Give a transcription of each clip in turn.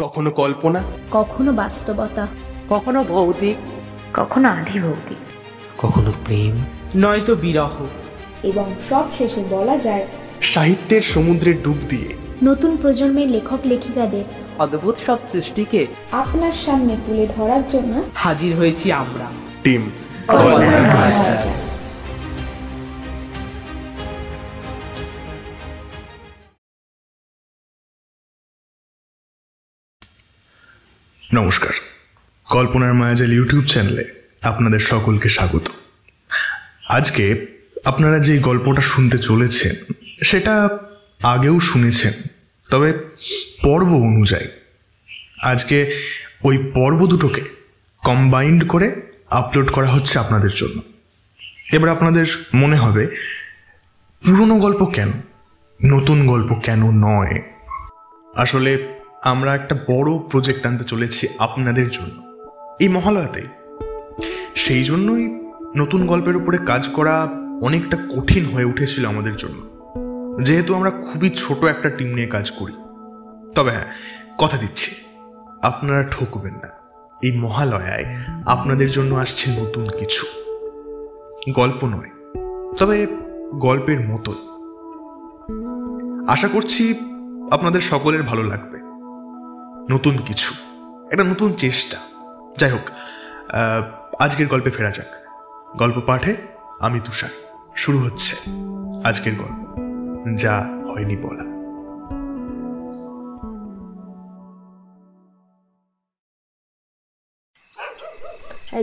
কখনো কল্পনা, কখনো বাস্তবতা, কখনো ভৌতিক, কখনো আধিভৌতিক, কখনো প্রেম, নয়তো বিরহ, এবং সব শেষে বলা যায় সাহিত্যের সমুদ্রে ডুব দিয়ে নতুন প্রজন্মের লেখক লেখিকাদের অদ্ভুত সব সৃষ্টিকে আপনার সামনে তুলে ধরার জন্য হাজির হয়েছি আমরা, টিম গল্পের মাঝার। নমস্কার, কল্পনার মায়াজাল ইউটিউব চ্যানেলে আপনাদের সকলকে স্বাগত। আজকে আপনারা যে গল্পটা শুনতে চলেছেন সেটা আগেও শুনেছেন, তবে পর্ব অনুযায়ী। আজকে ওই পর্ব দুটোকে কম্বাইন্ড করে আপলোড করা হচ্ছে আপনাদের জন্য। এবার আপনাদের মনে হবে পুরনো গল্প কেন, নতুন গল্প কেন নয়। আসলে আমরা একটা বড় প্রজেক্ট আনতে চলেছি আপনাদের জন্য এই মহালয়াতেই। সেই জন্যই নতুন গল্পের উপরে কাজ করা অনেকটা কঠিন হয়ে উঠেছিল আমাদের জন্য, যেহেতু আমরা খুবই ছোট একটা টিম নিয়ে কাজ করি। তবে হ্যাঁ, কথা দিচ্ছি আপনারা ঠকবেন না। এই মহালয়ায় আপনাদের জন্য আসছে নতুন কিছু। গল্প নয়, তবে গল্পের মতোই। আশা করছি আপনাদের সকলের ভালো লাগবে। নতুন কিছু, একটা নতুন চেষ্টা। যাই হোক, আজকের গল্পে ফেরা যাক। গল্প পাঠে আমি তুষার। শুরু হচ্ছে আজকের গল্প, যা হয়নি বলা।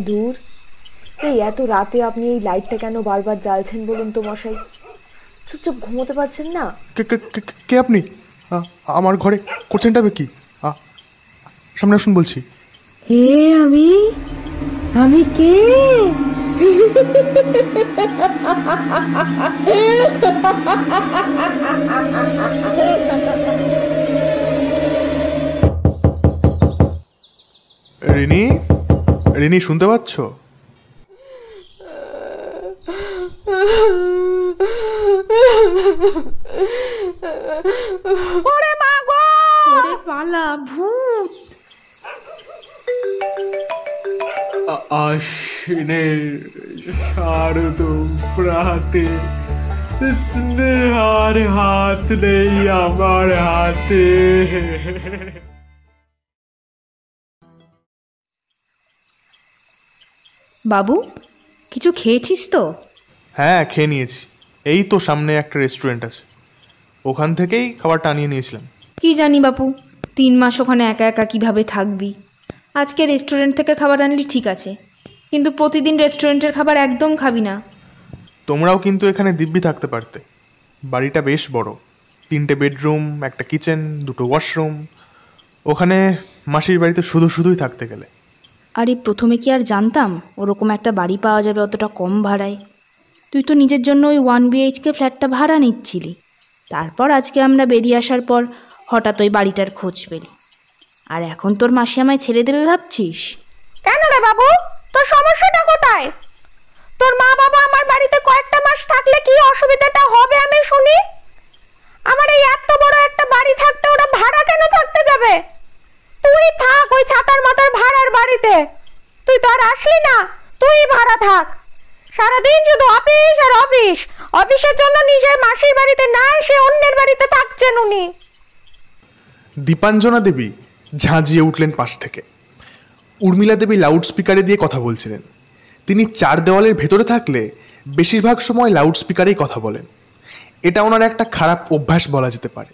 দূর, এই এত রাতে আপনি এই লাইটটা কেন বারবার জ্বালছেন বলুন তো মশাই? চুপচাপ ঘুমোতে পারছেন না? কে আপনি? আমার ঘরে করছেনটা কি? সামনে আসুন বলছি। হে, আমি কে? রিনি, শুনতে পাচ্ছ? ওরে মা গো! ওরে পালা, ভূত! আশ্বিনের শারদ প্রাতে স্নেহার হাত নেই আমার হাতে। বাবু, কিছু খেয়েছিস তো? হ্যাঁ, খেয়ে নিয়েছি। এই তো সামনে একটা রেস্টুরেন্ট আছে, ওখান থেকেই খাবারটা আনিয়ে নিয়েছিলাম। কি জানি বাপু, 3 মাস ওখানে একা একা কিভাবে থাকবি। আজকে রেস্টুরেন্ট থেকে খাবার আনলি ঠিক আছে, কিন্তু প্রতিদিন রেস্টুরেন্টের খাবার একদম খাবি না। তোমরাও কিন্তু এখানে দিব্যি থাকতে পারতে। বাড়িটা বেশ বড়, 3টে বেডরুম, একটা কিচেন, 2টো ওয়াশরুম। ওখানে মাসির বাড়িতে শুধুই থাকতে গেলে। আরে প্রথমে কি আর জানতাম ওরকম একটা বাড়ি পাওয়া যাবে অতটা কম ভাড়ায়? তুই তো নিজের জন্য ওই 1 BHK ফ্ল্যাটটা ভাড়া নিচ্ছিলি। তারপর আজকে আমরা বেরিয়ে আসার পর হঠাৎ ওই বাড়িটার খোঁজ পেলি, আর এখন তোর মাসি আমায় ছেড়ে দেবে ভাবছিস? কেন রে বাবু, তোর সমস্যাটা কোথায়? তোর মা বাবা আমার বাড়িতে কয়েকটা মাস থাকলে কি অসুবিধাটা হবে আমি শুনি? আমার এই এত বড় একটা বাড়ি থাকতে ওরা ভাড়া কেন থাকতে যাবে? তুই থাক ওই ছাতার মাথার ভাড়ার বাড়িতে। তুই তো আর আসলি না, তুই ভাড়া থাক। সারাদিন শুধু অফিস আর অফিস। অফিসের জন্য নিজের মাসির বাড়িতে না এসে অন্যের বাড়িতে থাকছেন উনি। দীপাঞ্জনা দেবী ঝাঁঝিয়ে উঠলেন পাশ থেকে। উর্মিলা দেবী লাউড স্পিকারে দিয়ে কথা বলছিলেন। তিনি 4 দেওয়ালের ভেতরে থাকলে বেশিরভাগ সময় লাউড স্পিকারেই কথা বলেন। এটা ওনার একটা খারাপ অভ্যাস বলা যেতে পারে।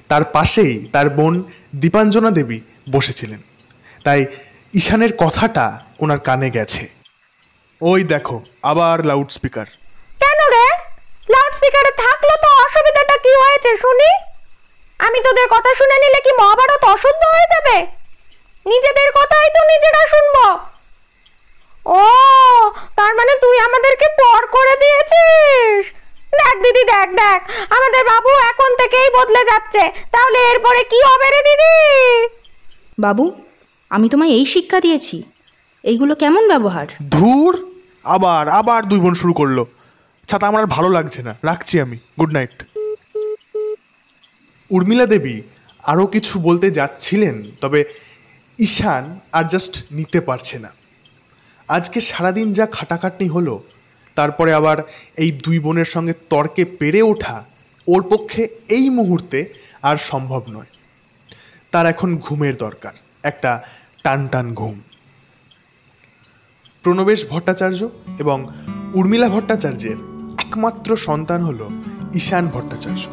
তার পাশেই তার বোন দীপাঞ্জনা দেবী বসেছিলেন, তাই ঈশানের কথাটা ওনার কানে গেছে। ওই দেখো, আবার লাউড স্পিকার। কেন রে, লাউড স্পিকারে থাকলো তো অসুবিধাটা কি হয়েছে শুনি? আমি তোদের কথা শুনে নিলে কি মহাভারত অশুদ্ধ হয়ে যাবে? নিজেদের কথাই তো নিজেরা শুনবো। ও, তার মানে তুই আমাদেরকে পর করে দিয়েছিস। দেখ দিদি, দেখ, আমাদের বাবু এখন থেকেই বদলে যাচ্ছে। তাহলে এরপরে কি হবে রে দিদি? বাবু, আমি তোমায় এই শিক্ষা দিয়েছি? এইগুলো কেমন ব্যবহার? ধুর, আবার 2 বোন শুরু করলো। ছাতা আমার আর ভালো লাগছে না, রাখছি আমি। Good night. উর্মিলা দেবী আরও কিছু বলতে যাচ্ছিলেন, তবে ঈশান আর জাস্ট নিতে পারছে না। আজকে সারাদিন যা খাটাখাটনি হলো, তারপরে আবার এই দুই বোনের সঙ্গে তর্কে পেরে ওঠা ওর পক্ষে এই মুহূর্তে আর সম্ভব নয়। তার এখন ঘুমের দরকার, একটা টান টান ঘুম। প্রণবেশ ভট্টাচার্য এবং উর্মিলা ভট্টাচার্যের একমাত্র সন্তান হলো ঈশান ভট্টাচার্য।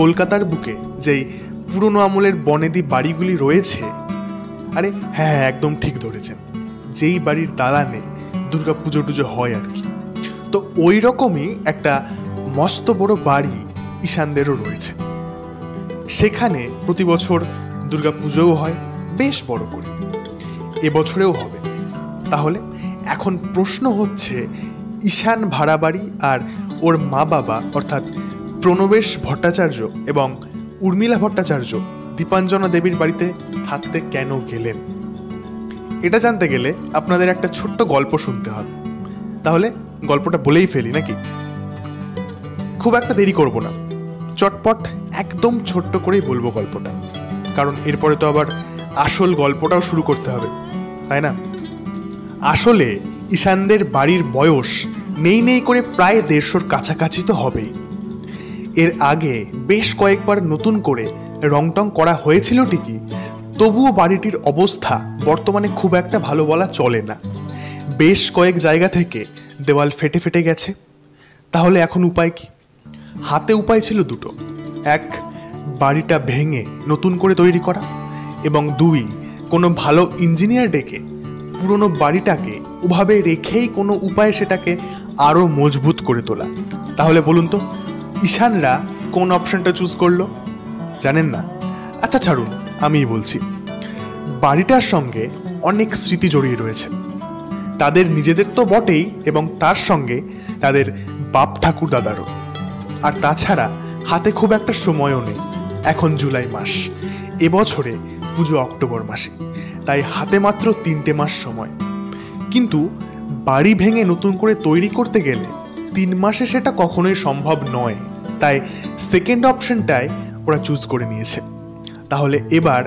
কলকাতার বুকে যেই পুরনো আমলের বনেদি বাড়িগুলি রয়েছে, আরে হ্যাঁ একদম ঠিক ধরেছেন, যেই বাড়ির দালানে দুর্গা পুজো টুজো হয় আর কি, তো ওই রকমই একটা মস্ত বড় বাড়ি ঈশানদেরও রয়েছে। সেখানে প্রতি বছর দুর্গা পুজোও হয় বেশ বড় করে, এবছরেও হবে। তাহলে এখন প্রশ্ন হচ্ছে, ঈশান ভাড়া বাড়ি আর ওর মা বাবা অর্থাৎ প্রণবেশ ভট্টাচার্য এবং উর্মিলা ভট্টাচার্য দীপাঞ্জনা দেবীর বাড়িতে থাকতে কেন গেলেন? এটা জানতে গেলে আপনাদের একটা ছোট্ট গল্প শুনতে হবে। তাহলে গল্পটা বলেই ফেলি নাকি? খুব একটা দেরি করব না, চটপট একদম ছোট্ট করেই বলবো গল্পটা, কারণ এরপরে তো আবার আসল গল্পটাও শুরু করতে হবে, তাই না? আসলে ঈশানদের বাড়ির বয়স নেই নেই করে প্রায় 150-র কাছাকাছি তো হবেই। এর আগে বেশ কয়েকবার নতুন করে রংটং করা হয়েছিল ঠিকই, তবুও বাড়িটির অবস্থা বর্তমানে খুব একটা ভালো বলা চলে না। বেশ কয়েক জায়গা থেকে দেওয়াল ফেটে ফেটে গেছে। তাহলে এখন উপায় কি? হাতে উপায় ছিল দুটো, এক বাড়িটা ভেঙে নতুন করে তৈরি করা, এবং দুই কোনো ভালো ইঞ্জিনিয়ার ডেকে পুরনো বাড়িটাকে ওভাবে রেখেই কোনো উপায়ে সেটাকে আরও মজবুত করে তোলা। তাহলে বলুন তো ঈশানরা কোন অপশনটা চুজ করলো? জানেন না? আচ্ছা ছাড়ুন, আমিই বলছি। বাড়িটার সঙ্গে অনেক স্মৃতি জড়িয়ে রয়েছে, তাদের নিজেদের তো বটেই, এবং তার সঙ্গে তাদের বাপ ঠাকুর দাদারও। আর তাছাড়া হাতে খুব একটা সময়ও নেই। এখন জুলাই মাস, এবছরে পুজো অক্টোবর মাসে, তাই হাতে মাত্র 3টে মাস সময়। কিন্তু বাড়ি ভেঙে নতুন করে তৈরি করতে গেলে 3 মাসে সেটা কখনোই সম্ভব নয়, তাই সেকেন্ড অপশনটাই ওরা চুজ করে নিয়েছে। তাহলে এবার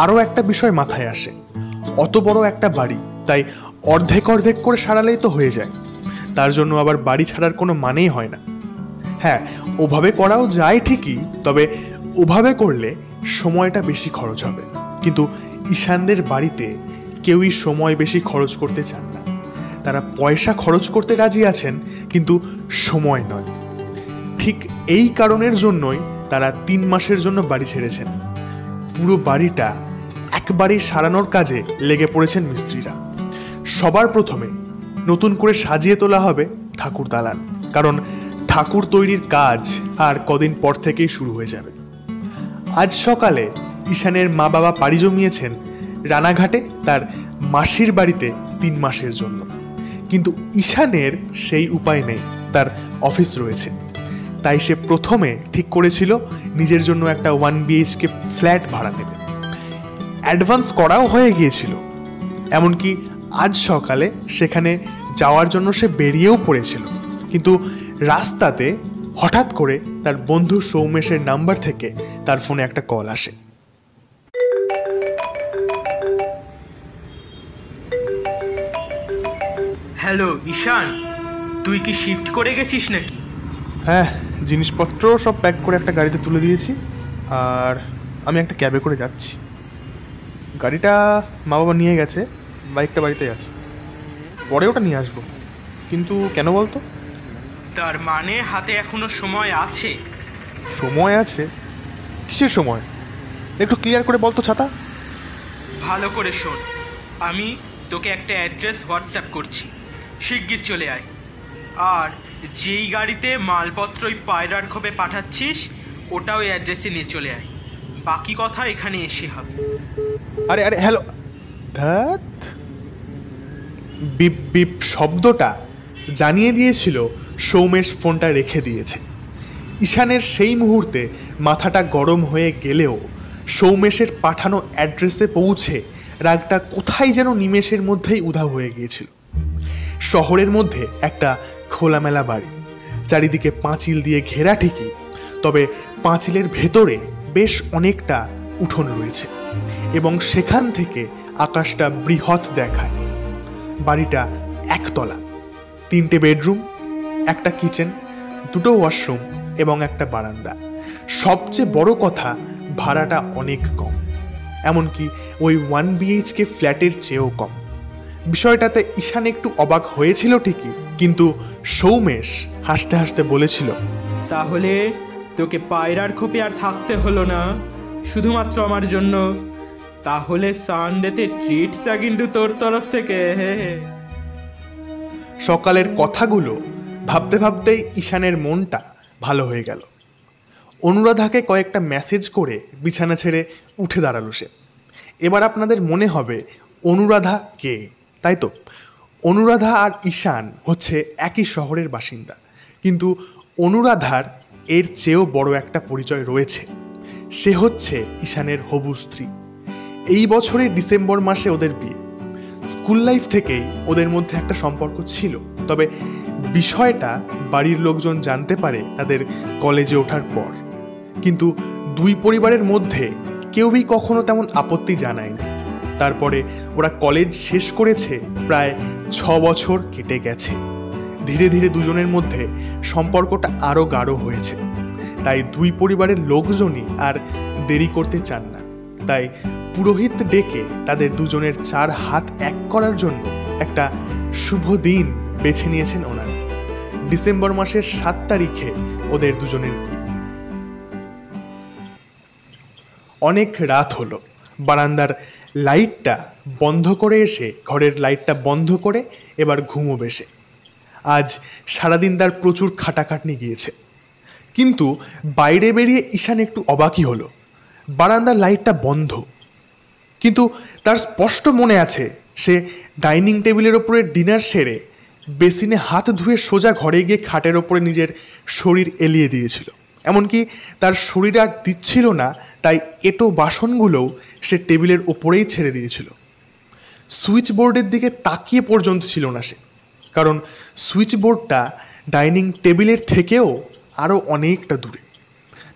আরও একটা বিষয় মাথায় আসে, অত বড় একটা বাড়ি, তাই অর্ধেক অর্ধেক করে সারালেই তো হয়ে যায়। তার জন্য আবার বাড়ি ছাড়ার কোনো মানেই হয় না। হ্যাঁ, ওভাবে করাও যায় ঠিকই, তবে ওভাবে করলে সময়টা বেশি খরচ হবে। কিন্তু ঈশানদের বাড়িতে কেউই সময় বেশি খরচ করতে চান না। তারা পয়সা খরচ করতে রাজি আছেন, কিন্তু সময় নয়। ঠিক এই কারণের জন্যই তারা 3 মাসের জন্য বাড়ি ছেড়েছেন। পুরো বাড়িটা একবারেই সারানোর কাজে লেগে পড়েছেন মিস্ত্রিরা। সবার প্রথমে নতুন করে সাজিয়ে তোলা হবে ঠাকুর দালান, কারণ ঠাকুর তৈরির কাজ আর কদিন পর থেকেই শুরু হয়ে যাবে। আজ সকালে ঈশানের মা বাবা পাড়ি জমিয়েছেন রানাঘাটে তার মাসির বাড়িতে 3 মাসের জন্য। কিন্তু ঈশানের সেই উপায় নেই, তার অফিস রয়েছে। তাই সে প্রথমে ঠিক করেছিল নিজের জন্য একটা 1 BHK ফ্ল্যাট ভাড়া নেবে। অ্যাডভান্স করাও হয়ে গিয়েছিল, এমনকি আজ সকালে সেখানে যাওয়ার জন্য সে বেরিয়েও পড়েছিল। কিন্তু রাস্তাতে হঠাৎ করে তার বন্ধু সৌমেশের নাম্বার থেকে তার ফোনে একটা কল আসে। হ্যালো ঈশান, তুই কি শিফট করে গেছিস নাকি? হ্যাঁ, জিনিসপত্র সব প্যাক করে একটা গাড়িতে তুলে দিয়েছি, আর আমি একটা ক্যাবে করে যাচ্ছি। গাড়িটা মা বাবা নিয়ে গেছে, বাইকটা বাড়িতেই আছে, পরে ওটা নিয়ে আসবো। কিন্তু কেন বলতো? তার মানে হাতে এখনো সময় আছে? সময় আছে? কিসের সময়? একটু ক্লিয়ার করে বলতো ছাতা। ভালো করে শোন, আমি তোকে একটা অ্যাড্রেস হোয়াটসঅ্যাপ করছি, শিগগির চলে আয়। আর যেই গাড়িতে মালপত্র ওই পায়রার খোপে পাঠাচ্ছিস ওটাও ওই অ্যাড্রেসে নিয়ে চলে আয়। বাকি কথা এখানে এসে হবে। আরে আরে হ্যালো, ধ্যাত, বিপ বিপ শব্দটা জানিয়ে দিয়েছিল সৌমেশ ফোনটা রেখে দিয়েছে। ঈশানের সেই মুহূর্তে মাথাটা গরম হয়ে গেলেও সৌমেশের পাঠানো অ্যাড্রেসে পৌঁছে রাগটা কোথায় যেন নিমেষের মধ্যেই উধাও হয়ে গিয়েছিল। শহরের মধ্যে একটা খোলামেলা বাড়ি, চারিদিকে পাঁচিল দিয়ে ঘেরা ঠিকই, তবে পাঁচিলের ভেতরে বেশ অনেকটা উঠোন রয়েছে এবং সেখান থেকে আকাশটা বৃহৎ দেখায়। বাড়িটা একতলা, 3টে বেডরুম, একটা কিচেন, 2টো ওয়াশরুম এবং একটা বারান্দা। সবচেয়ে বড় কথা, ভাড়াটা অনেক কম, এমনকি ওই 1 BHK ফ্ল্যাটের চেয়েও কম। বিষয়টাতে ঈশান একটু অবাক হয়েছিল ঠিকই, কিন্তু সৌমেশ হাসতে হাসতে বলেছিল, তাহলে তোকে পায়রার খোপে আর থাকতে হলো না শুধুমাত্র আমার জন্য। তাহলে সানডেতে ট্রিটটা কিন্তু তোর তরফ থেকে। সকালের কথাগুলো ভাবতে ভাবতেই ঈশানের মনটা ভালো হয়ে গেল। অনুরাধাকে কয়েকটা মেসেজ করে বিছানা ছেড়ে উঠে দাঁড়ালো সে। এবার আপনাদের মনে হবে অনুরাধা কে, তাই তো? অনুরাধা আর ঈশান হচ্ছে একই শহরের বাসিন্দা, কিন্তু অনুরাধার এর চেয়েও বড় একটা পরিচয় রয়েছে। সে হচ্ছে ঈশানের হবু স্ত্রী। এই বছরের ডিসেম্বর মাসে ওদের বিয়ে। স্কুল লাইফ থেকেই ওদের মধ্যে একটা সম্পর্ক ছিল, তবে বিষয়টা বাড়ির লোকজন জানতে পারে তাদের কলেজে ওঠার পর। কিন্তু দুই পরিবারের মধ্যে কেউই কখনো তেমন আপত্তি জানায়নি। তারপরে ওরা কলেজ শেষ করেছে, প্রায় 6 বছর কেটে গেছে। ধীরে ধীরে দুজনের মধ্যে সম্পর্কটা আরও গাঢ় হয়েছে। তাই দুই পরিবারের লোকজনই আর দেরি করতে চান না। তাই পুরোহিত ডেকে তাদের দুজনের 4 হাত এক করার জন্য একটা শুভ দিন বেছে নিয়েছেন ওনারা। ডিসেম্বর মাসের 7 তারিখে ওদের দুজনের বিয়ে। অনেক রাত হলো। বারান্দার লাইটটা বন্ধ করে এসে ঘরের লাইটটা বন্ধ করে এবার ঘুমোবে সে। আজ সারাদিন তার প্রচুর খাটাখাটনি গিয়েছে, কিন্তু বাইরে বেরিয়ে ঈশান একটু অবাকই হলো। বারান্দার লাইটটা বন্ধ, কিন্তু তার স্পষ্ট মনে আছে সে ডাইনিং টেবিলের ওপরে ডিনার সেরে বেসিনে হাত ধুয়ে সোজা ঘরে গিয়ে খাটের ওপরে নিজের শরীর এলিয়ে দিয়েছিল। এমনকি তার শরীর আর দিচ্ছিল না, তাই এঁটো বাসনগুলোও সে টেবিলের ওপরেই ছেড়ে দিয়েছিল। সুইচ বোর্ডের দিকে তাকিয়ে পর্যন্ত ছিল না সে, কারণ সুইচ বোর্ডটা ডাইনিং টেবিলের থেকেও আরও অনেকটা দূরে।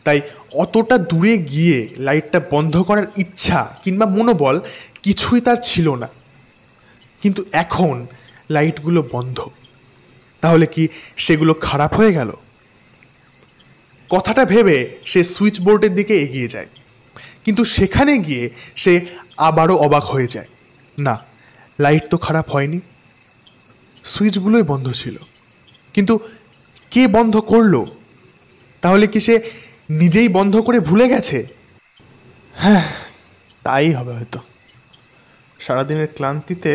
তাই অতটা দূরে গিয়ে লাইটটা বন্ধ করার ইচ্ছা কিংবা মনোবল কিছুই তার ছিল না। কিন্তু এখন লাইটগুলো বন্ধ, তাহলে কি সেগুলো খারাপ হয়ে গেল? কথাটা ভেবে সে সুইচ বোর্ডের দিকে এগিয়ে যায়, কিন্তু সেখানে গিয়ে সে আবারও অবাক হয়ে যায়। না, লাইট তো খারাপ হয়নি, সুইচগুলোই বন্ধ ছিল। কিন্তু কে বন্ধ করলো? তাহলে কি সে নিজেই বন্ধ করে ভুলে গেছে? হ্যাঁ, তাই হবে হয়তো। সারাদিনের ক্লান্তিতে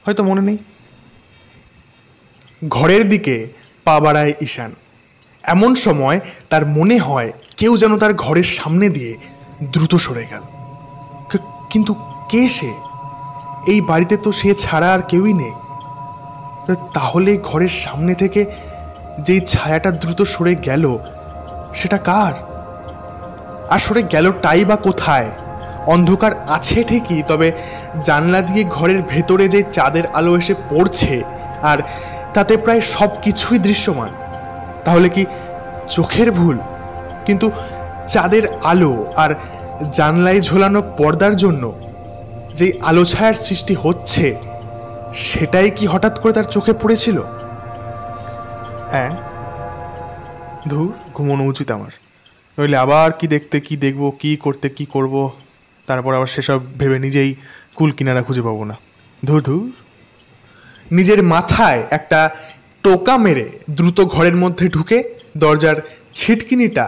হয়তো মনে নেই। ঘরের দিকে পা বাড়ায় ঈশান। এমন সময় তার মনে হয় কেউ যেন তার ঘরের সামনে দিয়ে দ্রুত সরে গেল। কিন্তু কে সে? এই বাড়িতে তো সে ছাড়া আর কেউই নেই। তাহলে ঘরের সামনে থেকে যেই ছায়াটা দ্রুত সরে গেল, সেটা কার? আর সরে গেলটাই বা কোথায়? অন্ধকার আছে ঠিকই, তবে জানলা দিয়ে ঘরের ভেতরে যে চাঁদের আলো এসে পড়ছে, আর তাতে প্রায় সব কিছুই দৃশ্যমান। তাহলে কি চোখের ভুল? কিন্তু চাঁদের আলো আর জানলায় ঝোলানো পর্দার জন্য যেই আলো ছায়ার সৃষ্টি হচ্ছে, সেটাই কি হঠাৎ করে তার চোখে পড়েছিল? হ্যাঁ, ধুর, ঘুমানো উচিত আমার, নইলে আবার কি দেখতে কি দেখবো, কি করতে কি করব, তারপর আবার সেসব ভেবে নিজেই কুল কিনারা খুঁজে পাবো না। ধুর ধুর। নিজের মাথায় একটা টোকা মেরে দ্রুত ঘরের মধ্যে ঢুকে দরজার ছিটকিনিটা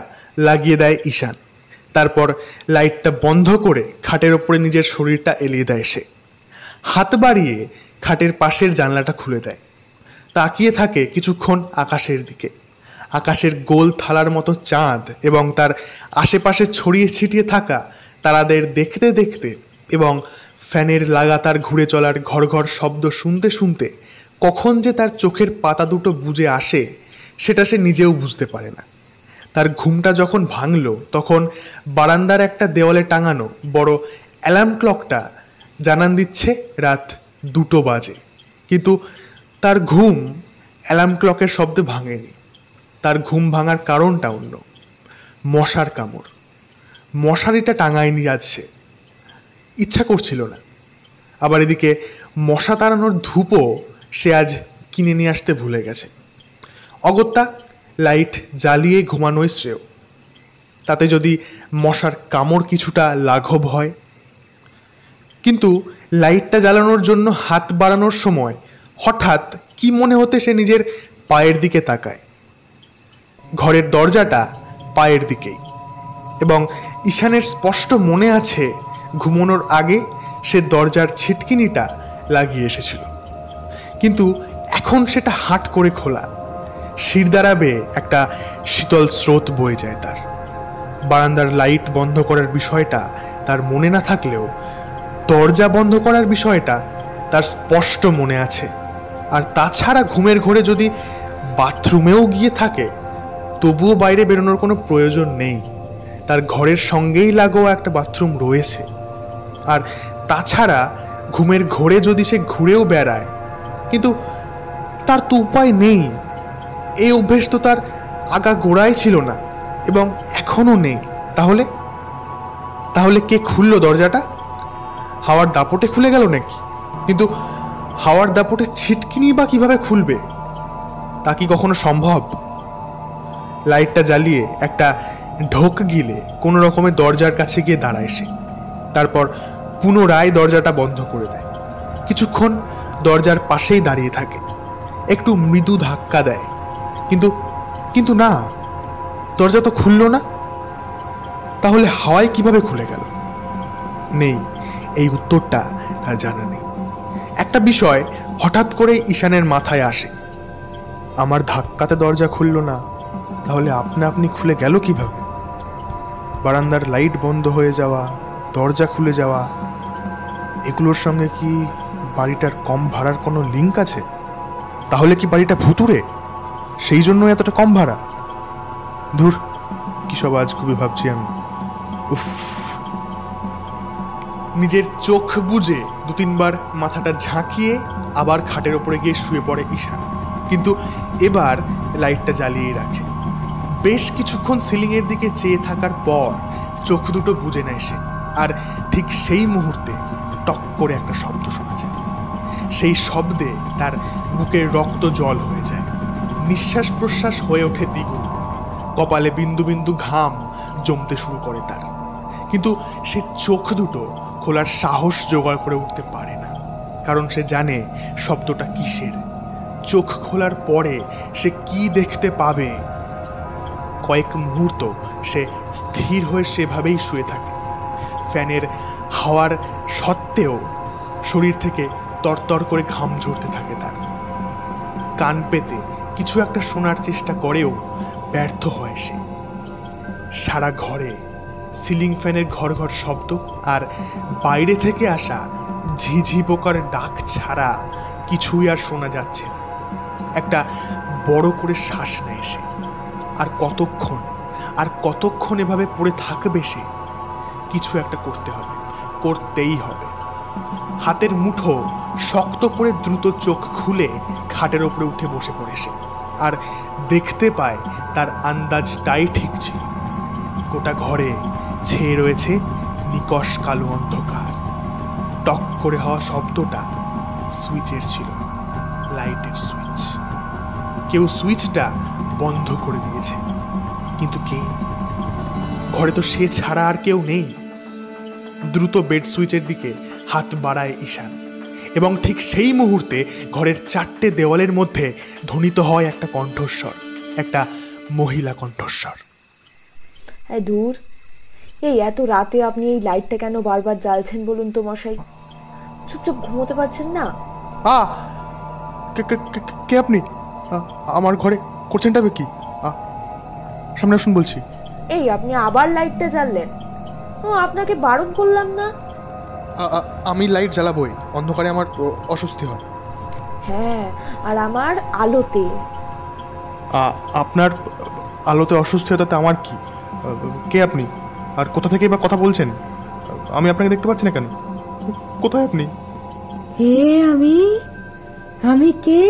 লাগিয়ে দেয় ঈশান। তারপর লাইটটা বন্ধ করে খাটের ওপরে নিজের শরীরটা এলিয়ে দেয় সে। হাত বাড়িয়ে খাটের পাশের জানলাটা খুলে দেয়। তাকিয়ে থাকে কিছুক্ষণ আকাশের দিকে। আকাশের গোল থালার মতো চাঁদ এবং তার আশেপাশে ছড়িয়ে ছিটিয়ে থাকা তারাদের দেখতে দেখতে এবং ফ্যানের লাগাতার ঘুরে চলার ঘর ঘর শব্দ শুনতে শুনতে কখন যে তার চোখের পাতা দুটো বুজে আসে, সেটা সে নিজেও বুঝতে পারে না। তার ঘুমটা যখন ভাঙল, তখন বারান্দার একটা দেওয়ালে টাঙানো বড় অ্যালার্ম ক্লকটা জানান দিচ্ছে রাত 2টো বাজে। কিন্তু তার ঘুম অ্যালার্ম ক্লকের শব্দে ভাঙেনি। তার ঘুম ভাঙার কারণটা অন্য। মশার কামড়। মশারিটা টাঙায় নিয়ে যাচ্ছে, ইচ্ছা করছিল না। আবার এদিকে মশা তাড়ানোর ধূপও সে আজ কিনে নিয়ে আসতে ভুলে গেছে। অগত্যা লাইট জ্বালিয়ে ঘুমানোই শ্রেয়, তাতে যদি মশার কামড় কিছুটা লাঘব হয়। কিন্তু লাইটটা জ্বালানোর জন্য হাত বাড়ানোর সময় হঠাৎ কি মনে হতে সে নিজের পায়ের দিকে তাকায়। ঘরের দরজাটা পায়ের দিকেই, এবং ঈশানের স্পষ্ট মনে আছে ঘুমানোর আগে সে দরজার ছিটকিনিটা লাগিয়ে এসেছিল, কিন্তু এখন সেটা হাট করে খোলা। শিরদাঁড়া বেয়ে একটা শীতল স্রোত বয়ে যায় তার। বারান্দার লাইট বন্ধ করার বিষয়টা তার মনে না থাকলেও দরজা বন্ধ করার বিষয়টা তার স্পষ্ট মনে আছে। আর তাছাড়া ঘুমের ঘোরে যদি বাথরুমেও গিয়ে থাকে তবুও বাইরে বেরোনোর কোনো প্রয়োজন নেই, তার ঘরের সঙ্গেই লাগোয়া একটা বাথরুম রয়েছে। আর তাছাড়া ঘুমের ঘোরে যদি সে ঘুরেও বেড়ায়, কিন্তু তার তো উপায় নেই। এই অভ্যেস তো তার আগা গোড়ায় ছিল না এবং এখনো নেই। তাহলে তাহলে কে খুললো দরজাটা? হাওয়ার দাপটে খুলে গেল নাকি? কিন্তু হাওয়ার দাপটে ছিটকিনি বা কিভাবে খুলবে? তা কি কখনো সম্ভব? লাইটটা জ্বালিয়ে একটা ঢোক গিলে কোনো রকমে দরজার কাছে গিয়ে দাঁড়ায় সে। তারপর পুনরায় দরজাটা বন্ধ করে দেয়। কিছুক্ষণ দরজার পাশেই দাঁড়িয়ে থাকে, একটু মৃদু ধাক্কা দেয়, কিন্তু না, দরজা তো খুলল না। তাহলে হাওয়ায় কিভাবে খুলে গেল? নেই, এই উত্তরটা তার জানা নেই। একটা বিষয় হঠাৎ করে ঈশানের মাথায় আসে, আমার ধাক্কাতে দরজা খুলল না, তাহলে আপনা আপনি খুলে গেল কিভাবে? বারান্দার লাইট বন্ধ হয়ে যাওয়া, দরজা খুলে যাওয়া, এগুলোর সঙ্গে কি বাড়িটার কম ভাড়ার কোনো লিঙ্ক আছে? তাহলে কি বাড়িটা ভুতুড়ে, সেই জন্য এতটা কম ভাড়া? ধুর, কি সব আজ খুবই ভাবছি আমি। উফ। নিজের চোখ বুজে 2-3 বার মাথাটা ঝাঁকিয়ে আবার খাটের ওপরে গিয়ে শুয়ে পড়ে ঈশান, কিন্তু এবার লাইটটা জ্বালিয়েই রাখে। বেশ কিছুক্ষণ সিলিংয়ের দিকে চেয়ে থাকার পর চোখ দুটো বুজে নেয় সে। আর ঠিক সেই মুহূর্তে টক করে একটা শব্দ শোনা যায়। সেই শব্দে তার বুকের রক্ত জল হয়ে যায়, নিঃশ্বাস প্রশ্বাস হয়ে ওঠে দ্বিগুণ, কপালে বিন্দু বিন্দু ঘাম জমতে শুরু করে তার। কিন্তু সে চোখ দুটো খোলার সাহস জোগাড় করে উঠতে পারে না, কারণ সে জানে শব্দটা কিসের। চোখ খোলার পরে সে কি দেখতে পাবে। কয়েক মুহূর্ত সে স্থির হয়ে সেভাবেই শুয়ে থাকে। ফ্যানের হাওয়ার সত্ত্বেও শরীর থেকে তরতর করে ঘাম ঝরতে থাকে তার। কান পেতে কিছু একটা শোনার চেষ্টা করেও ব্যর্থ হয় সে। সারা ঘরে সিলিং ফ্যানের ঘর ঘর শব্দ আর বাইরে থেকে আসা ঝিঝি পোকার ডাক ছাড়া কিছুই আর শোনা যাচ্ছে না। একটা বড় করে শ্বাস নেয় সে। আর কতক্ষণ এভাবে পড়ে থাকবে সে? কিছু একটা করতে হবে, করতেই হবে। হাতের মুঠো শক্ত করে দ্রুত চোখ খুলে খাটের ওপরে উঠে বসে পড়ে সে। আর দেখতে পায় তার আন্দাজটাই ঠিক ছিল। গোটা ঘরে ছেয়ে রয়েছে নিকষ কালো অন্ধকার। টক করে হওয়া শব্দটা সুইচের ছিল, লাইটের সুইচ। কেউ সুইচটা বন্ধ করে দিয়েছে, কিন্তু কে? ঘরে তো সে ছাড়া আর কেউ নেই। দ্রুত বেড সুইচের দিকে হাত বাড়ায় ঈশান, এবং ঠিক সেই মুহূর্তে ঘরের 4টে দেওয়ালের মধ্যে ধ্বনিত হয় একটা কণ্ঠস্বর, একটা মহিলা কণ্ঠস্বর। দূর, এই এত রাতে আপনি এই লাইটটা কেন বারবার জ্বালছেন বলুন তো মশাই? চুপচাপ ঘুমোতে পারছেন না? কে আপনি? আমার ঘরে করছেনটা কি? সামনে আসুন বলছি। এই আপনি আবার লাইটটা জ্বাললেন? আপনাকে বারণ করলাম না? আমি লাইট জ্বালাবই, অন্ধকারে আমার অস্বস্তি হয়। হ্যাঁ, আর আমার আলোতে। আপনার আলোতে অস্বস্তি হয় তাতে আমার কি? কে আপনি? আর কোথা থেকে বা কথা বলছেন? আমি আপনাকে দেখতে পাচ্ছি না কেন? কোথায় আপনি? হে, আমি কে?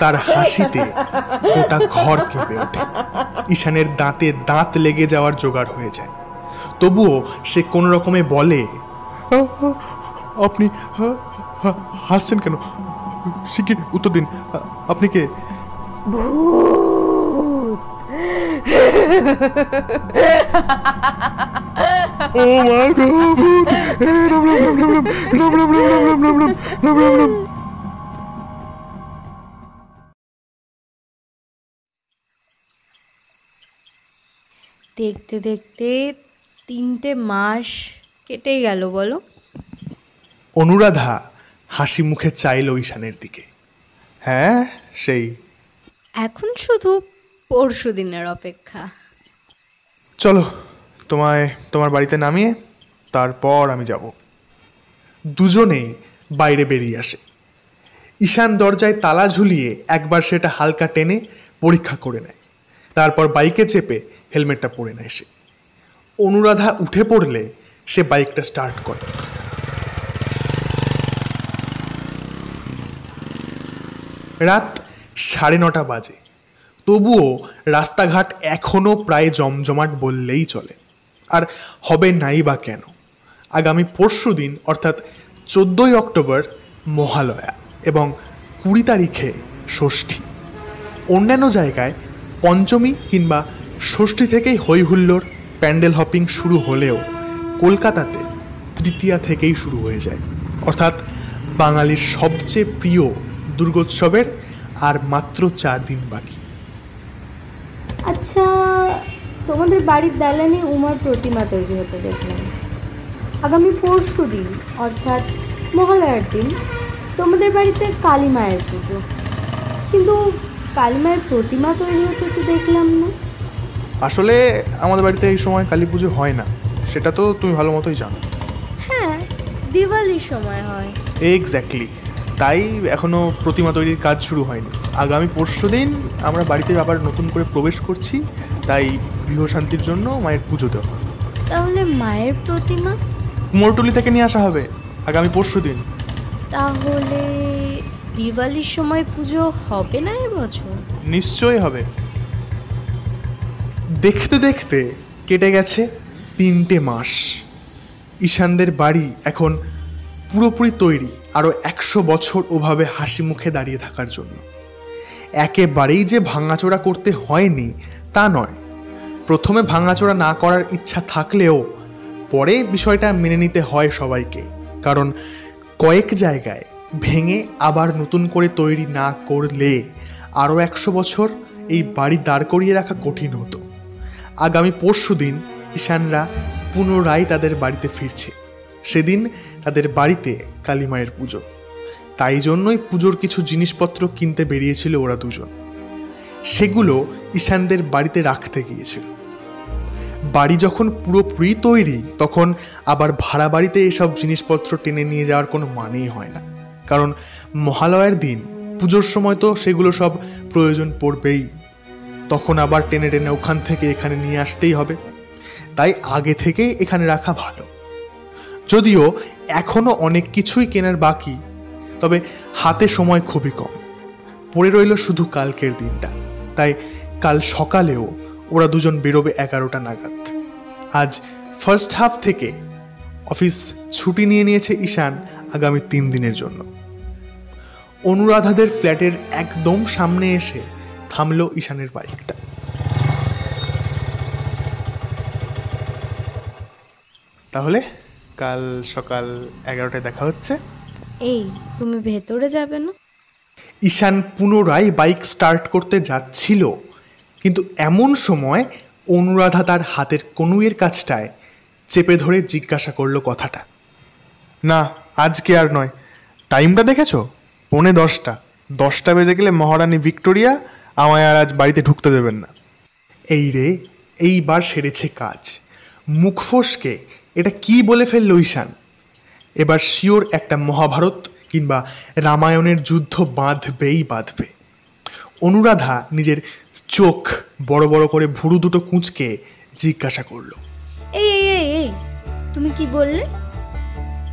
তার হাসিতে গোটা ঘর কেঁপে ওঠে। ঈশানের দাঁতে দাঁত লেগে যাওয়ার জোগাড় হয়ে যায়। তবুও সে কোনো রকমে বলে, আপনি হাসছেন কেন? শিগগির উত্তর দিন, আপনি কে? ভূত। ও মা গো, ভূত! রাম রাম রাম রাম রাম রাম রাম রাম রাম রাম রাম রাম রাম। দেখতে দেখতে 3টে মাস কেটে গেল বলো। অনুরাধা হাসি মুখে চাইল ঈশানের দিকে। হ্যাঁ, সেই এখন শুধু পরশু দিনের অপেক্ষা। চলো, তোমায় তোমার বাড়িতে নামিয়ে তারপর আমি যাব। দুজনে বাইরে বেরিয়ে আসে। ঈশান দরজায় তালা ঝুলিয়ে একবার সেটা হালকা টেনে পরীক্ষা করে নেয়। তারপর বাইকে চেপে হেলমেটটা পরে নেয় সে। অনুরাধা উঠে পড়লে সে বাইকটা স্টার্ট করে। রাত 9:30 বাজে। তবুও রাস্তাঘাট এখনো প্রায় জমজমাট বললেই চলে। আর হবে নাই বা কেন? আগামী পরশু দিন অর্থাৎ 14ই অক্টোবর মহালয়া এবং 20 তারিখে ষষ্ঠী। অন্যান্য জায়গায় পঞ্চমী কিংবা ষষ্ঠী থেকেই হই হুল্লোড়, প্যান্ডেল হপিং শুরু হলেও কলকাতাতে তৃতীয়া থেকেই শুরু হয়ে যায়। অর্থাৎ বাঙালির সবচেয়ে প্রিয় দুর্গোৎসবের আর মাত্র 4 দিন বাকি। আচ্ছা, তোমাদের বাড়ির দালানে উমার প্রতিমা তৈরি হতে দেখলাম। আগামী পরশু দিন অর্থাৎ মহালয়ার দিন তোমাদের বাড়িতে কালী মায়ের পুজো, কিন্তু কালী মায়ের প্রতিমা তৈরি হতে তো দেখলাম না। আসলে আমাদের বাড়িতে এই সময় কালী পুজো হয় না, সেটা তো তুমি ভালো মতোই জানো। হ্যাঁ, দিওয়ালির সময় হয়। এক্স্যাক্টলি, তাই এখনো প্রতিমা তৈরির কাজ শুরু হয়নি। আগামী পরশু দিন আমরা বাড়িতে আবার নতুন করে প্রবেশ করছি, তাই গৃহশান্তির জন্য মায়ের পুজো দেওয়া। তাহলে মায়ের প্রতিমা কুমোরটুলি থেকে নিয়ে আসা হবে আগামী পরশু দিন। তাহলে দিওয়ালির সময় পুজো হবে না এবছর? নিশ্চয়ই হবে। দেখতে দেখতে কেটে গেছে 3টে মাস। ঈশানদের বাড়ি এখন পুরোপুরি তৈরি আরও 100 বছর ওভাবে হাসি মুখে দাঁড়িয়ে থাকার জন্য। একেবারেই যে ভাঙাচোরা করতে হয়নি তা নয়। প্রথমে ভাঙাচোরা না করার ইচ্ছা থাকলেও পরে বিষয়টা মেনে নিতে হয় সবাইকে, কারণ কয়েক জায়গায় ভেঙে আবার নতুন করে তৈরি না করলে আরও 100 বছর এই বাড়ি দাঁড় করিয়ে রাখা কঠিন হতো। আগামী পরশু দিন ঈশানরা পুনরায় তাদের বাড়িতে ফিরছে। সেদিন তাদের বাড়িতে কালী মায়ের পুজো। তাই জন্যই পুজোর কিছু জিনিসপত্র কিনতে বেরিয়েছিল ওরা দুজন। সেগুলো ঈশানদের বাড়িতে রাখতে গিয়েছিল। বাড়ি যখন পুরোপুরি তৈরি তখন আবার ভাড়া বাড়িতে এসব জিনিসপত্র টেনে নিয়ে যাওয়ার কোনো মানেই হয় না, কারণ মহালয়ার দিন পুজোর সময় তো সেগুলো সব প্রয়োজন পড়বেই। তখন আবার টেনে টেনে ওখান থেকে এখানে নিয়ে আসতেই হবে। তাই আগে থেকেই এখানে রাখা ভালো। যদিও এখনো অনেক কিছুই কেনার বাকি, তবে হাতে সময় খুবই কম। পড়ে রইল শুধু কালকের দিনটা। তাই কাল সকালেও ওরা দুজন বেরোবে 11টা নাগাদ। আজ ফার্স্ট হাফ থেকে অফিস ছুটি নিয়ে নিয়েছে ঈশান আগামী 3 দিনের জন্য। অনুরাধাদের ফ্ল্যাটের একদম সামনে এসে থামলো ঈশানের বাইকটা। তাহলে কাল সকাল 11টায় দেখা হচ্ছে। এই, তুমি ভেতরে যাবে না? ঈশান পুনরায় বাইক স্টার্ট করতে যাচ্ছিল, কিন্তু এমন সময় অনুরাধা তার হাতের কনুইয়ের কাছটায় চেপে ধরে জিজ্ঞাসা করলো কথাটা। না, আজকে আর নয়। টাইমটা দেখেছো? 9:45। 10টা বেজে গেলে মহারানী ভিক্টোরিয়া আমায় আর আজ বাড়িতে ঢুকতে দেবেন না। এই রে, এইবার সেরেছে কাজ। মুখ ফসকে এটা কি বলে ফেলল ঈশান। এবার শিওর একটা মহাভারত কিংবা রামায়ণের যুদ্ধ বাঁধবে। অনুরাধা নিজের চোখ বড় বড় করে ভুরু দুটো কুঁচকে জিজ্ঞাসা করল, এই এই এই এই তুমি কি বললে?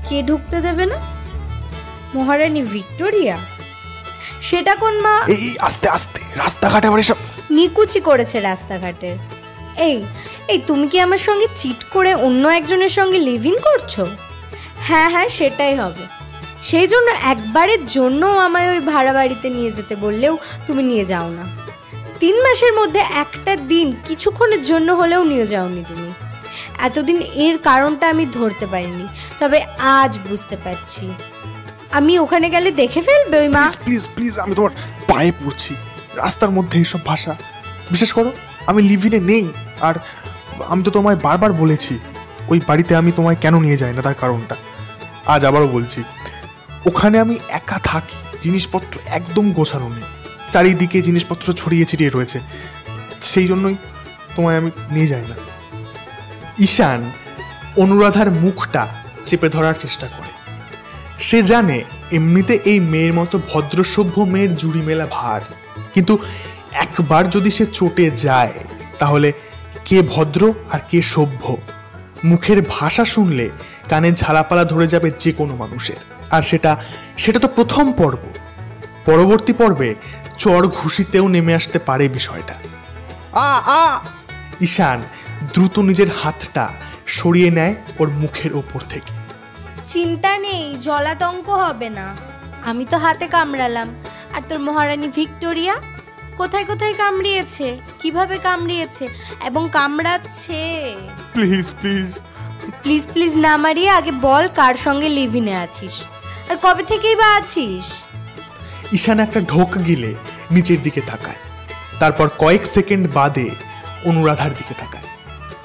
কে ঢুকতে দেবে না? মহারানী ভিক্টোরিয়া? সেটা কোন মা? এই আস্তে আস্তে, রাস্তাঘাটে আবার এসব নিকুচি করেছে রাস্তাঘাটের। এই এই তুমি কি আমার সঙ্গে চিট করে অন্য একজনের সঙ্গে লিভ ইন করছো? হ্যাঁ হ্যাঁ, সেটাই হবে। সেই জন্য একবারের জন্য আমায় ওই ভাড়া বাড়িতে নিয়ে যেতে বললেও তুমি নিয়ে যাও না। 3 মাসের মধ্যে একটা দিন কিছুক্ষণের জন্য হলেও নিয়ে যাওনি তুমি। এতদিন এর কারণটা আমি ধরতে পারিনি, তবে আজ বুঝতে পারছি। আমি ওখানে গেলে দেখে ফেলবে ওই মা। প্লিজ প্লিজ, আমি তোমার পায়ে পড়ছি। রাস্তার মধ্যে এইসব ভাষা, বিশেষ করো আমি লিভিনে নেই। আর আমি তো তোমায় বারবার বলেছি ওই বাড়িতে আমি তোমায় কেন নিয়ে যাই না, তার কারণটা আজ আবারও বলছি। ওখানে আমি একা থাকি, জিনিসপত্র একদম গোছানো নেই, চারিদিকে জিনিসপত্র ছড়িয়ে ছিটিয়ে রয়েছে, সেই জন্যই তোমায় আমি নিয়ে যাই না। ঈশান অনুরাধার মুখটা চেপে ধরার চেষ্টা করে। সে জানে এমনিতে এই মেয়ের মতো ভদ্রসভ্য মেয়ের জুড়ি মেলা ভার, কিন্তু একবার যদি সে চটে যায় তাহলে কে ভদ্র আর কে সভ্য মুখের ভাষা শুনলে কানে ঝালাপালা ধরে যাবে যে কোনো মানুষের। আর সেটা তো প্রথম পর্ব। পরবর্তী পর্বে চড় ঘুষিতেও নেমে আসতে পারে বিষয়টা। ঈশান দ্রুত নিজের হাতটা সরিয়ে নেয় ওর মুখের ওপর থেকে। চিন্তা নেই, জলাতঙ্ক হবে না। আমি তো হাতে কামড়ালাম, আর তোর মহারানী ভিক্টোরিয়া কোথায় কোথায় কামড়িয়েছে, কিভাবে কামড়িয়েছে এবং কামড়াচ্ছে। প্লিজ প্লিজ প্লিজ প্লিজ না মারিয়ে আগে বল কার সঙ্গে লিভিনে আছিস, আর কবে থেকেই বা আছিস? ঈশান একটা ঢোক গিলে নিচের দিকে তাকায়, তারপর কয়েক সেকেন্ড বাদে অনুরাধার দিকে তাকায়,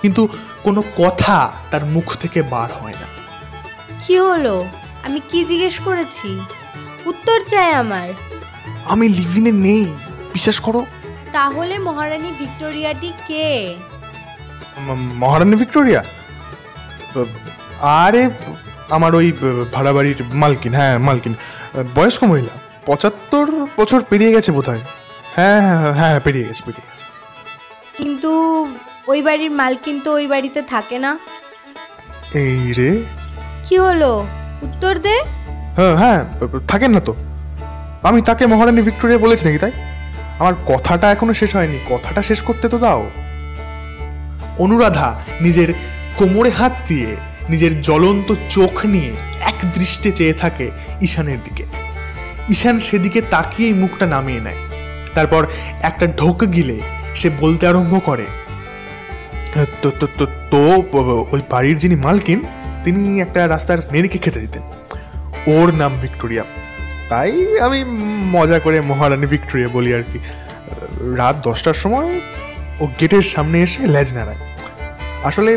কিন্তু কোনো কথা তার মুখ থেকে বার হয় না। কি হলো? আমি কি জিজ্ঞেস করেছি? উত্তর চাই আমার। আমি লিভিনে নেই, বিশ্বাস করো। তাহলে মহারানী ভিক্টোরিয়াটি কে? মহারানী ভিক্টোরিয়া? আরে আমার ওই ভাড়া বাড়ির মালকিন। হ্যাঁ মালকিন, বয়স্ক মহিলা, 75 বছর পেরিয়ে গেছে বোধহয়। হ্যাঁ হ্যাঁ হ্যাঁ, পেরিয়ে গেছে। কিন্তু ওই বাড়ির মালকিন তো ওই বাড়িতে থাকে না। এই রে, কি হলো? উত্তর দে। হ্যাঁ হ্যাঁ, থাকেন না তো। আমি তাকে মহারানী ভিক্টোরিয়া বলেছি নাকি? তাই আমার কথাটা এখনো শেষ হয়নি, কথাটা শেষ করতে তো দাও। অনুরাধা নিজের কোমরে হাত দিয়ে নিজের জ্বলন্ত চোখ নিয়ে এক দৃষ্টে চেয়ে থাকে ঈশানের দিকে। ঈশান সেদিকে তাকিয়েই মুখটা নামিয়ে নেয়। তারপর একটা ঢোক গিলে সে বলতে আরম্ভ করে, তো ওই বাড়ির যিনি মালকিন তিনি একটা রাস্তার নেড়িকে খেতে দিতেন, ওর নাম ভিক্টোরিয়া। তাই আমি মজা করে মহারানী ভিক্টোরিয়া বলি আর কি। রাত 10টার সময় ও গেটের সামনে এসে লেজ নাড়ায়। আসলে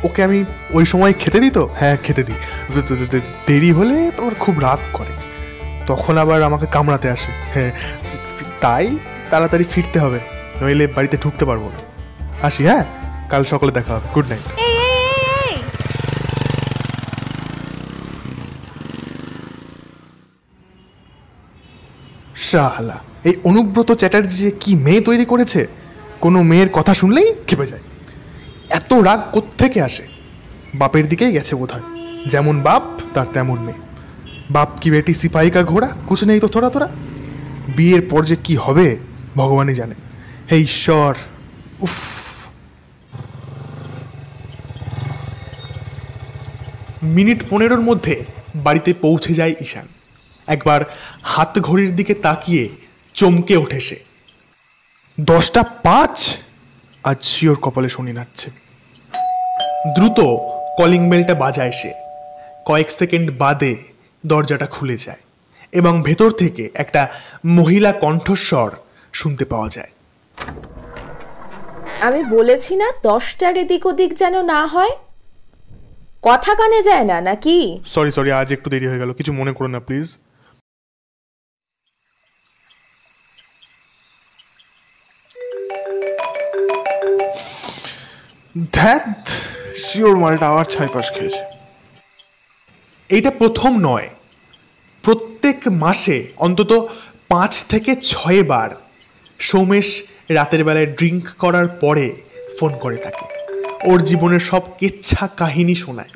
ওকে আমি ওই সময় খেতে দিই তো। হ্যাঁ খেতে দিই, দেরি হলে আবার খুব রাগ করে, তখন আবার আমাকে কামড়াতে আসে। হ্যাঁ, তাই তাড়াতাড়ি ফিরতে হবে, নইলে বাড়িতে ঢুকতে পারবো না। আসি, হ্যাঁ কাল সকালে দেখা হবে। Good night. শালা, এই অনুব্রত চ্যাটার্জি যে কি মেয়ে তৈরি করেছে, কোনো মেয়ের কথা শুনলেই খেপে যায়। এত রাগ কোত্থেকে আসে? বাপের দিকেই গেছে বোধহয়, যেমন বাপ তার তেমন মেয়ে। বাপ কি বেটি সিপাহী কা ঘোড়া, কুছ নেই তো থোড়া থোড়া। বিয়ের পর যে কি হবে ভগবানই জানে। হে ঈশ্বর, উফ। মিনিট 15-র মধ্যে বাড়িতে পৌঁছে যায় ঈশান। একবার হাত ঘড়ির দিকে তাকিয়ে চমকে ওঠে সে। 10টা 5। আজ শিওর কপালে শনি নাচছে। দ্রুত কলিং বেলটা বাজায় সে। কয়েক সেকেন্ড বাদে দরজাটা খুলে যায় এবং ভেতর থেকে একটা মহিলা কণ্ঠস্বর শুনতে পাওয়া যায়। আমি বলেছি না 10টার এদিক ওদিক যেন না হয়, কথা কানে যায় না নাকি? সরি, আজ একটু দেরি হয়ে গেল, কিছু মনে করো না প্লিজ। ধ্যাত, শিওর মালটা আবার ছাইপাশ খেয়েছে। এইটা প্রথম নয়, প্রত্যেক মাসে অন্তত 5 থেকে 6 বার সৌমেশ রাতের বেলায় ড্রিঙ্ক করার পরে ফোন করে তাকে, ওর জীবনের সব কেচ্ছা কাহিনী শোনায়।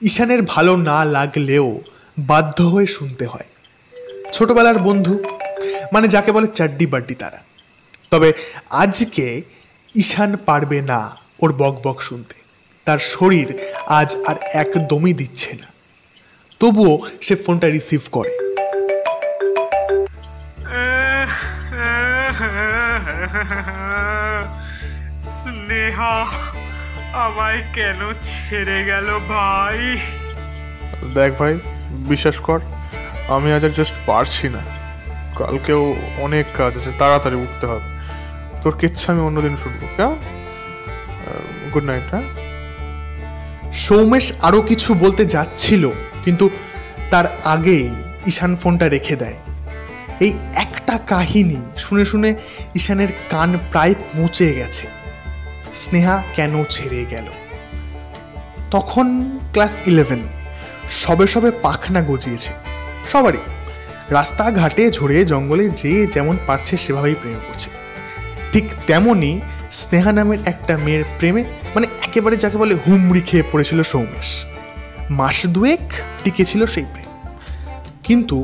ঈশানের ভালো না লাগলেও বাধ্য হয়ে শুনতে হয়। ছোটবেলার বন্ধু, মানে যাকে বলে চাড্ডি বাড্ডি তারা। তবে আজকে ঈশান পারবে না ওর বক বক শুনতে, তার শরীর আজ আর একদমই দিচ্ছে না। তবুও সে ফোনটা রিসিভ করে। স্নেহা আমায় কেন ছেড়ে গেল ভাই? দেখ ভাই, বিশ্বাস কর, আমি আজ আর জাস্ট পারছি না। কালকেও অনেক কাজ আছে, তাড়াতাড়ি উঠতে হবে। তোর কিচ্ছা আমি অন্যদিন শুনবো, কেমন? Good night. হ্যাঁ। সৌমেশ আরো কিছু বলতে যাচ্ছিল, কিন্তু তার আগেই ঈশান ফোনটা রেখে দেয়। এই একটা কাহিনী শুনে শুনে ঈশানের কান প্রায় পৌঁছে গেছে। স্নেহা কেন ছেড়ে গেল? তখন ক্লাস 11, সবে সবে পাখনা গজিয়েছে সবারই। রাস্তাঘাটে ঝরে জঙ্গলে যে যেমন পারছে সেভাবেই প্রেম করছে। ঠিক তেমনই স্নেহা নামের একটা মেয়ের প্রেমে, মানে একেবারে যাকে বলে হুমড়ি খেয়ে পড়েছিল সৌমেশ। মাস দুয়েক টিকেছিল সেই প্রেম, কিন্তু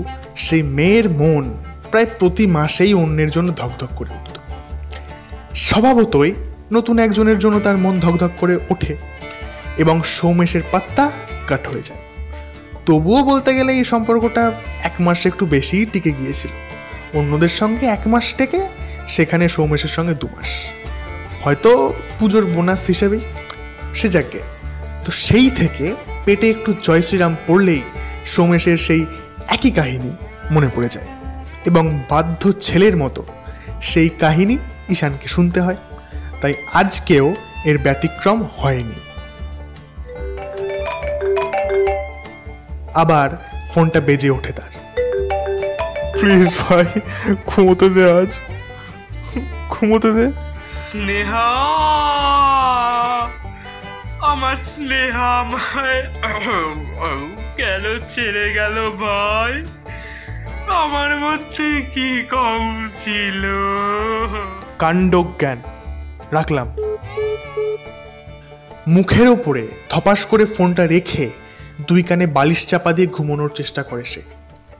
সেই মেয়ের মন প্রায় প্রতি মাসেই অন্যের জন্য ধকধক করে উঠত। স্বভাবতই নতুন একজনের জন্য তার মন ধকধক করে ওঠে এবং সৌমেশের পাত্তা কাট হয়ে যায়। তবুও বলতে গেলে এই সম্পর্কটা 1 মাস একটু বেশিই টিকে গিয়েছিল। অন্যদের সঙ্গে 1 মাস টেকে, সেখানে সৌমেশের সঙ্গে 2 মাস, হয়তো পুজোর বোনাস হিসেবেই। সে যাকে তো সেই থেকে পেটে একটু জয় শ্রীরাম পড়লেই সৌমেশের সেই একই কাহিনী মনে পড়ে যায় এবং বাধ্য ছেলের মতো সেই কাহিনী ঈশানকে শুনতে হয়। তাই আজকেও এর ব্যতিক্রম হয়নি। আবার ফোনটা বেজে ওঠে তার। প্লিজ ভাই, ঘুমোতে দে, আজ ঘুমোতে দে। স্নেহা, আমার স্নেহা আমায় কেন ছেড়ে গেল ভাই? আমার মধ্যে কি কম ছিল? কাণ্ডজ্ঞান। রাখলাম। মুখের ওপরে ধপাস করে ফোনটা রেখে 2 কানে বালিশ চাপা দিয়ে ঘুমানোর চেষ্টা করে সে।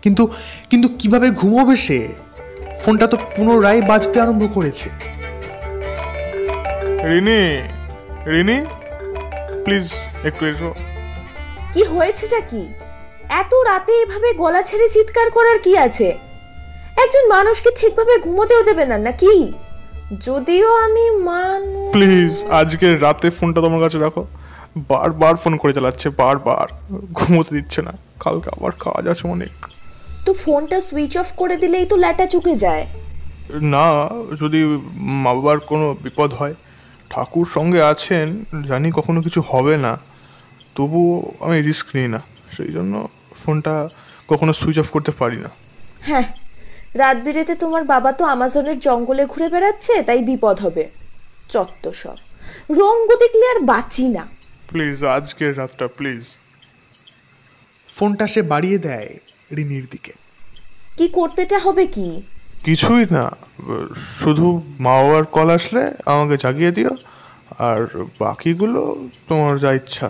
কিন্তু কিন্তু কিভাবে ঘুমোবে সে? ফোনটা তো পুনরায় বাজতে আরম্ভ করেছে। রিনি, রিনি, প্লিজ একটু এসো। কি হয়েছেটা কি? এত রাতে এভাবে গলা ছেড়ে চিৎকার করার কি আছে? একজন মানুষকে ঠিকভাবে ঘুমোতেও দেবে না নাকি? যদিও আমি প্লিজ আজকের রাতে ফোনটা তোমার কাছে রাখো। বারবার ফোন করে চালাচ্ছে, বারবার ঘুমোতে দিচ্ছে না। কালকে আবার কাজ আছে অনেক। তো ফোনটা সুইচ অফ করে দিলেই তো ল্যাটা চুকে যায়। না, যদি মা বাবার কোনো বিপদ হয়, ঠাকুর সঙ্গে আছেন, জানি কখনো কিছু হবে না, তবুও আমি রিস্ক নিই না। সেই জন্য ফোনটা কখনো সুইচ অফ করতে পারি না। হ্যাঁ, রাত বিরেতে তোমার বাবা তো আমাজনের জঙ্গলে ঘুরে বেড়াচ্ছে, তাই বিপদ হবে। চত্ব সব রঙ্গ দেখলে আর বাঁচি না। প্লিজ আজকের রাতটা প্লিজ। ফোনটা সে বাড়িয়ে দেয় রিনির দিকে। কি করতেটা হবে কি? কিছুই না, শুধু মা বাবার কল আসলে আমাকে জাগিয়ে দিও, আর বাকিগুলো তোমার যা ইচ্ছা,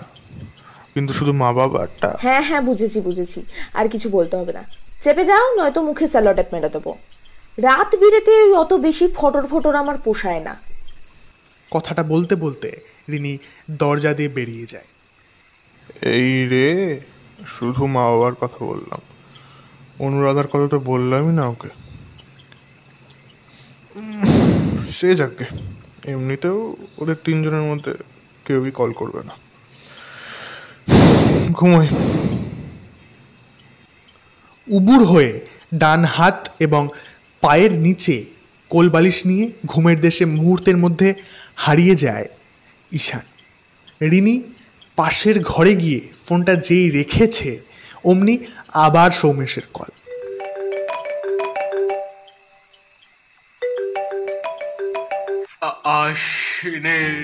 কিন্তু শুধু মা বাবারটা। হ্যাঁ হ্যাঁ, বুঝেছি বুঝেছি, আর কিছু বলতে হবে না। চেপে যাও, নয়তো মুখে স্যালোটেপ মেরে দেবো। রাত বিরেতে অত বেশি ফটর ফটর আমার পোষায় না। কথাটা বলতে বলতে রিনি দরজা দিয়ে বেরিয়ে যায়। এই রে, শুধু মা বাবার কথা বললাম, অনুরাধার কথা তো বললামই না ওকে। সে যাকে, এমনিতেও ওদের 3 জনের মধ্যে কেউই কল করবে না। ঘুমোই। উবুর হয়ে ডান হাত এবং পায়ের নিচে কোলবালিশ নিয়ে ঘুমের দেশে মুহূর্তের মধ্যে হারিয়ে যায় ঈশান। রিনি পাশের ঘরে গিয়ে ফোনটা যেই রেখেছে, অমনি আবার সৌমেশের কল। আশ্বিনের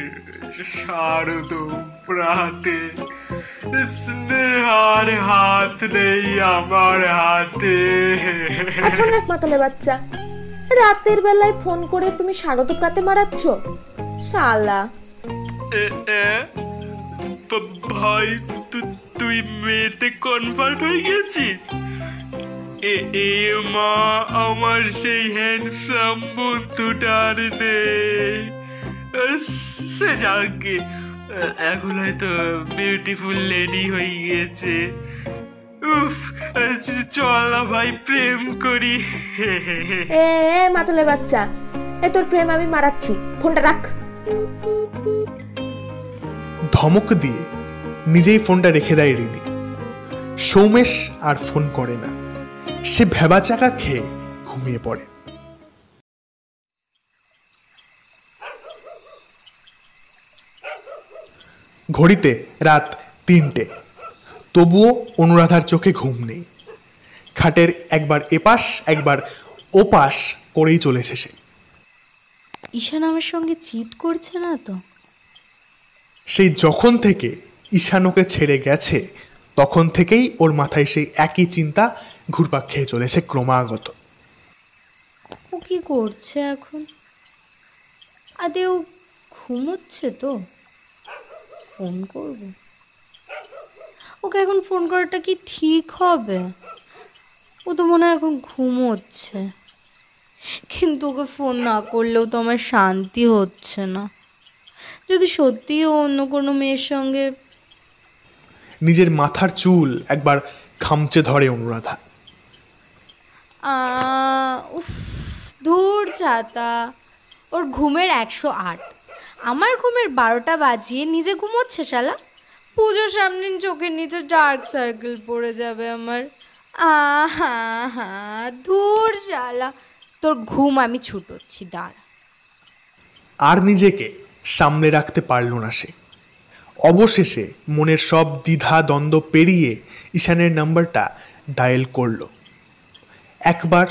শারদ প্রাতে স্নেহার হাত নেই আমার হাতে। এখন এক মাতালে বাচ্চা, রাতের বেলায় ফোন করে তুমি শারদ প্রাতে মারাচ্ছ শালা। ভাই তুই মেয়েতে কনভার্ট হয়ে গেছিস? এ মা, আমার সেই হ্যান্ডসাম বন্ধুটার নেই। সে যাকে এখন হয়তো বিউটিফুল লেডি হয়ে গিয়েছে। উফ, চল না ভাই প্রেম করি। এ মাতালের বাচ্চা, এ তোর প্রেম আমি মারাচ্ছি, ফোনটা রাখ। ধমক দিয়ে নিজেই ফোনটা রেখে দেয় রিনি। সৌমেশ আর ফোন করে না, সে ভেবাচাকা খেয়ে ঘুমিয়ে পড়ে। ঘড়িতে রাত 3টে, তবুও অনুরাধার চোখে ঘুম নেই। খাটের একবার এপাশ একবার ওপাশ করেই চলেছে সে। ঈশান আমার সঙ্গে চিট করছে না তো? সেই যখন থেকে ঈশানকে ছেড়ে গেছে তখন থেকেই ওর মাথায় সেই একই চিন্তা ঘুরপাক খেয়ে চলেছে ক্রমাগত। ও কি করছে এখন? আদেও ঘুমোচ্ছে তো? ফোন করব। ওকে এখন ফোন করাটা কি ঠিক হবে? ও তো মনে হয় এখন ঘুমোচ্ছে, কিন্তু ওকে ফোন না করলেও তো আমার শান্তি হচ্ছে না। যদি সত্যিই অন্য কোনো মেয়ের সঙ্গে। নিজের মাথার চুল একবার খামচে ধরে অনুরাধা। উফ, ধুর ছাতা, ওর ঘুমের 108, আমার ঘুমের 12টা বাজিয়ে নিজে ঘুমোচ্ছে শালা। পুজোর সামনে চোখের নিচে ডার্ক সার্কেল পড়ে যাবে আমার। ধুর শালা, তোর ঘুম আমি ছুটোচ্ছি, দাঁড়া। আর নিজেকে সামনে রাখতে পারল না সে। অবশেষে মনের সব দ্বিধা দ্বন্দ্ব পেরিয়ে ঈশানের নাম্বারটা ডায়াল করল। 1 বার,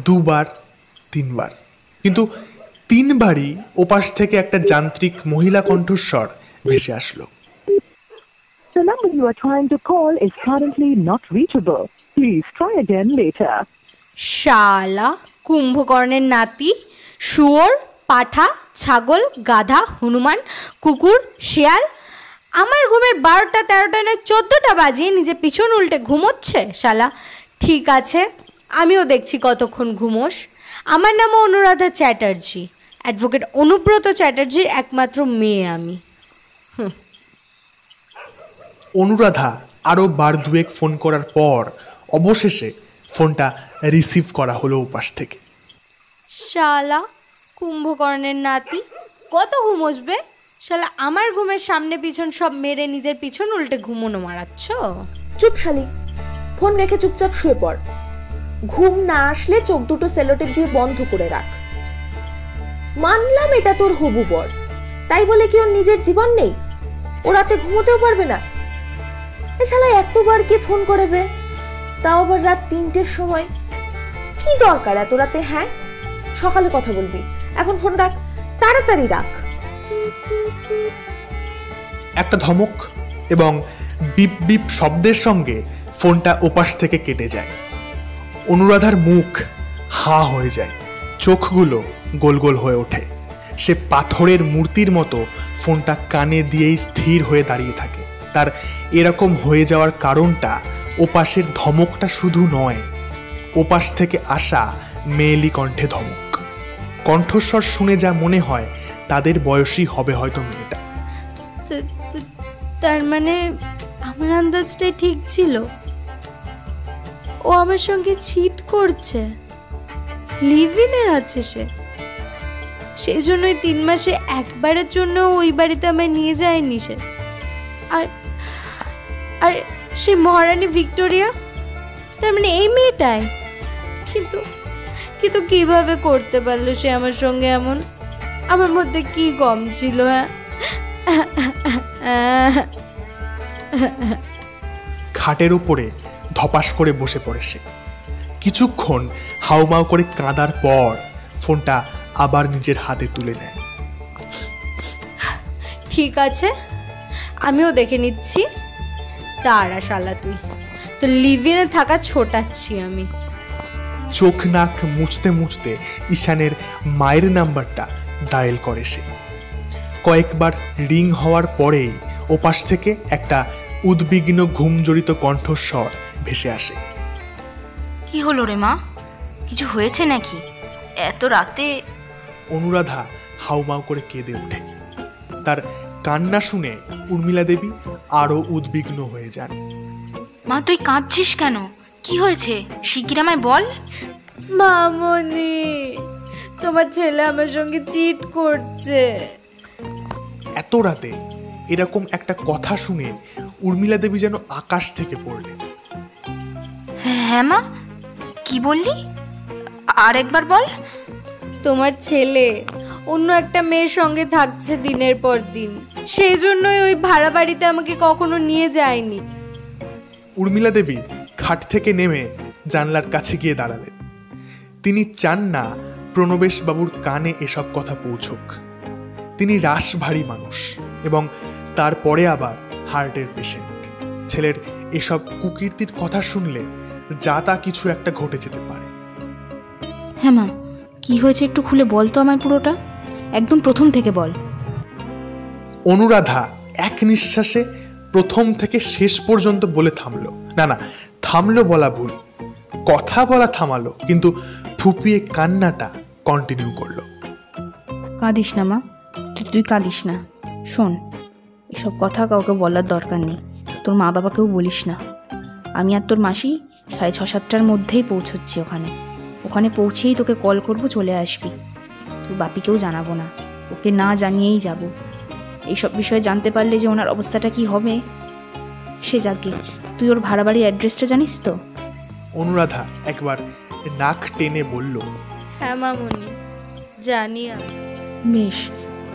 2 বার, 3 বার, কিন্তু 3 বারই ওপাশ থেকে একটা যান্ত্রিক মহিলা কণ্ঠস্বর ভেসে আসলো। The number you are trying to call is currently not reachable. Please try again later. শালা কুম্ভকর্ণের নাতি, শুয়োর, পাঠা, ছাগল, গাধা, হনুমান, কুকুর, শেয়াল, আমার ঘুমের 12টা 13টা না 14টা বাজিয়ে নিজে পিছন উল্টে ঘুমোচ্ছে শালা। ঠিক আছে, আমিও দেখছি কতক্ষণ ঘুমোস। আমার নামও অনুরাধা চ্যাটার্জি, অ্যাডভোকেট অনুব্রত চ্যাটার্জির একমাত্র মেয়ে আমি। অনুরাধা আরও বার দুয়েক ফোন করার পর অবশেষে ফোনটা রিসিভ করা হলো ওপাশ থেকে। শালা কুম্ভকর্ণের নাতি, কত ঘুমোসবে শালা? আমার ঘুমের সামনে পিছন সব মেরে নিজের পিছন উল্টে ঘুমোনো মারাচ্ছ। চুপ শালি, ফোন রেখে চুপচাপ শুয়ে পড়। ঘুম না আসলে চোখ দুটো সেলোটেপ দিয়ে বন্ধ করে রাখ। মানলাম এটা তোর হবু বর, তাই বলে কি ওর নিজের জীবন নেই? ও রাতে ঘুমোতেও পারবে না? এ শালা এতবার কে ফোন করবে, তাও আবার রাত 3টের সময়? কি দরকার এত রাতে? হ্যাঁ, সকালে কথা বলবি, এখন ফোন রাখ, তাড়াতাড়ি রাখ। একটা ধমক এবং বিপ বিপ শব্দের সঙ্গে ফোনটা ওপাশ থেকে কেটে যায়। অনুরাধার মুখ হা হয়ে যায়, চোখগুলো গোল গোল হয়ে ওঠে। সে পাথরের মূর্তির মতো ফোনটা কানে দিয়েই স্থির হয়ে দাঁড়িয়ে থাকে। তার এরকম হয়ে যাওয়ার কারণটা ওপাশের ধমকটা শুধু নয়, ওপাশ থেকে আসা মেয়েলি কণ্ঠে ধমক। কণ্ঠস্বর শুনে যা মনে হয় তাদের বয়সী হবে হয়তো মেয়েটা। তার মানে আমার আন্দাজটাই ঠিক ছিল, ও আমার সঙ্গে চিট করছে, লিভ ইনে আছে সে। সেই জন্যই 3 মাসে একবারের জন্য ওই বাড়িতে আমায় নিয়ে যায়নি সে। আর আর সেই মহারানী ভিক্টোরিয়া, তার মানে এই মেয়েটাই। কিন্তু কিন্তু কিভাবে করতে পারলো সে আমার সঙ্গে এমন? আমার মধ্যে কি কম ছিল? খাটের উপরে ধপাস করে বসে পড়ে সে। কিছুক্ষণ হাউমাউ করে কাঁদার পর ফোনটা আবার নিজের হাতে তুলে নেয়। ঠিক আছে, আমিও দেখে নিচ্ছি। তারা শালা তুই তো লিভিনে থাকা ছোটাচ্ছি আমি। চোখ নাক মুছতে মুছতে ঈশানের মায়ের নাম্বারটা ডায়াল করে সে। কয়েকবার রিং হওয়ার পরেই ওপাশ থেকে একটা উদ্বিগ্ন ঘুমজড়িত কণ্ঠস্বর ভেসে আসে। কি হলো রে মা? কিছু হয়েছে নাকি এত রাতে? অনুরাধা হাউমাউ করে কেঁদে ওঠে। তার কান্না শুনে উর্মিলা দেবী আরো উদ্বিগ্ন হয়ে যান। মা তুই কাঁদছিস কেন? কি হয়েছে শিগগির আমায় বল। মামনি, তোমার ছেলে আমার সঙ্গে চিট করছে। এত রাতে এরকম একটা কথা শুনে উর্মিলা দেবী যেন আকাশ থেকে পড়লেন। হ্যাঁ মা, কি বললি? আরেকবার বল। তোমার ছেলে অন্য একটা মেয়ের সঙ্গে থাকছে দিনের পর দিন, সেই জন্যই ওই ভাড়া বাড়িতে আমাকে কখনো নিয়ে যায়নি। উর্মিলা দেবী খাট থেকে নেমে জানলার কাছে গিয়ে দাঁড়ালেন। তিনি চান না প্রণবেশ বাবুর কানে এসব কথা পৌঁছক। তিনি রাশভারী মানুষ এবং তারপরে আবার হার্টের পেশেন্ট। ছেলের এসব কুকীর্তির কথা শুনলে যা তা কিছু একটা ঘটে যেতে পারে। হ্যাঁ মা, কি হয়েছে একটু খুলে বল তো আমায় পুরোটা, একদম প্রথম থেকে বল। অনুরাধা এক নিঃশ্বাসে প্রথম থেকে শেষ পর্যন্ত বলে থামলো। না, থামলো বলা ভুল, কথা বলা থামালো, কিন্তু ফুপিয়ে কান্নাটা কন্টিনিউ করলো। কাঁদিস না মা, তুই কাঁদিস না। শোন, এসব কথা কাউকে বলার দরকার নেই, তোর মা বাবাকেও বলিস না। আমি আর তোর মাসি 6:30-7টার মধ্যেই পৌঁছচ্ছি ওখানে পৌঁছেই তোকে কল করব, চলে আসবি। তোর বাপিকেও জানাবো না, ওকে না জানিয়েই যাব। এইসব বিষয়ে জানতে পারলে যে ওনার অবস্থাটা কি হবে সে যাকে। তুই ওর ভাড়া বাড়ির অ্যাড্রেসটা জানিস তো? অনুরাধা একবার নাক টেনে বলল, হ্যাঁ মামনি, জানি আমি। বেশ,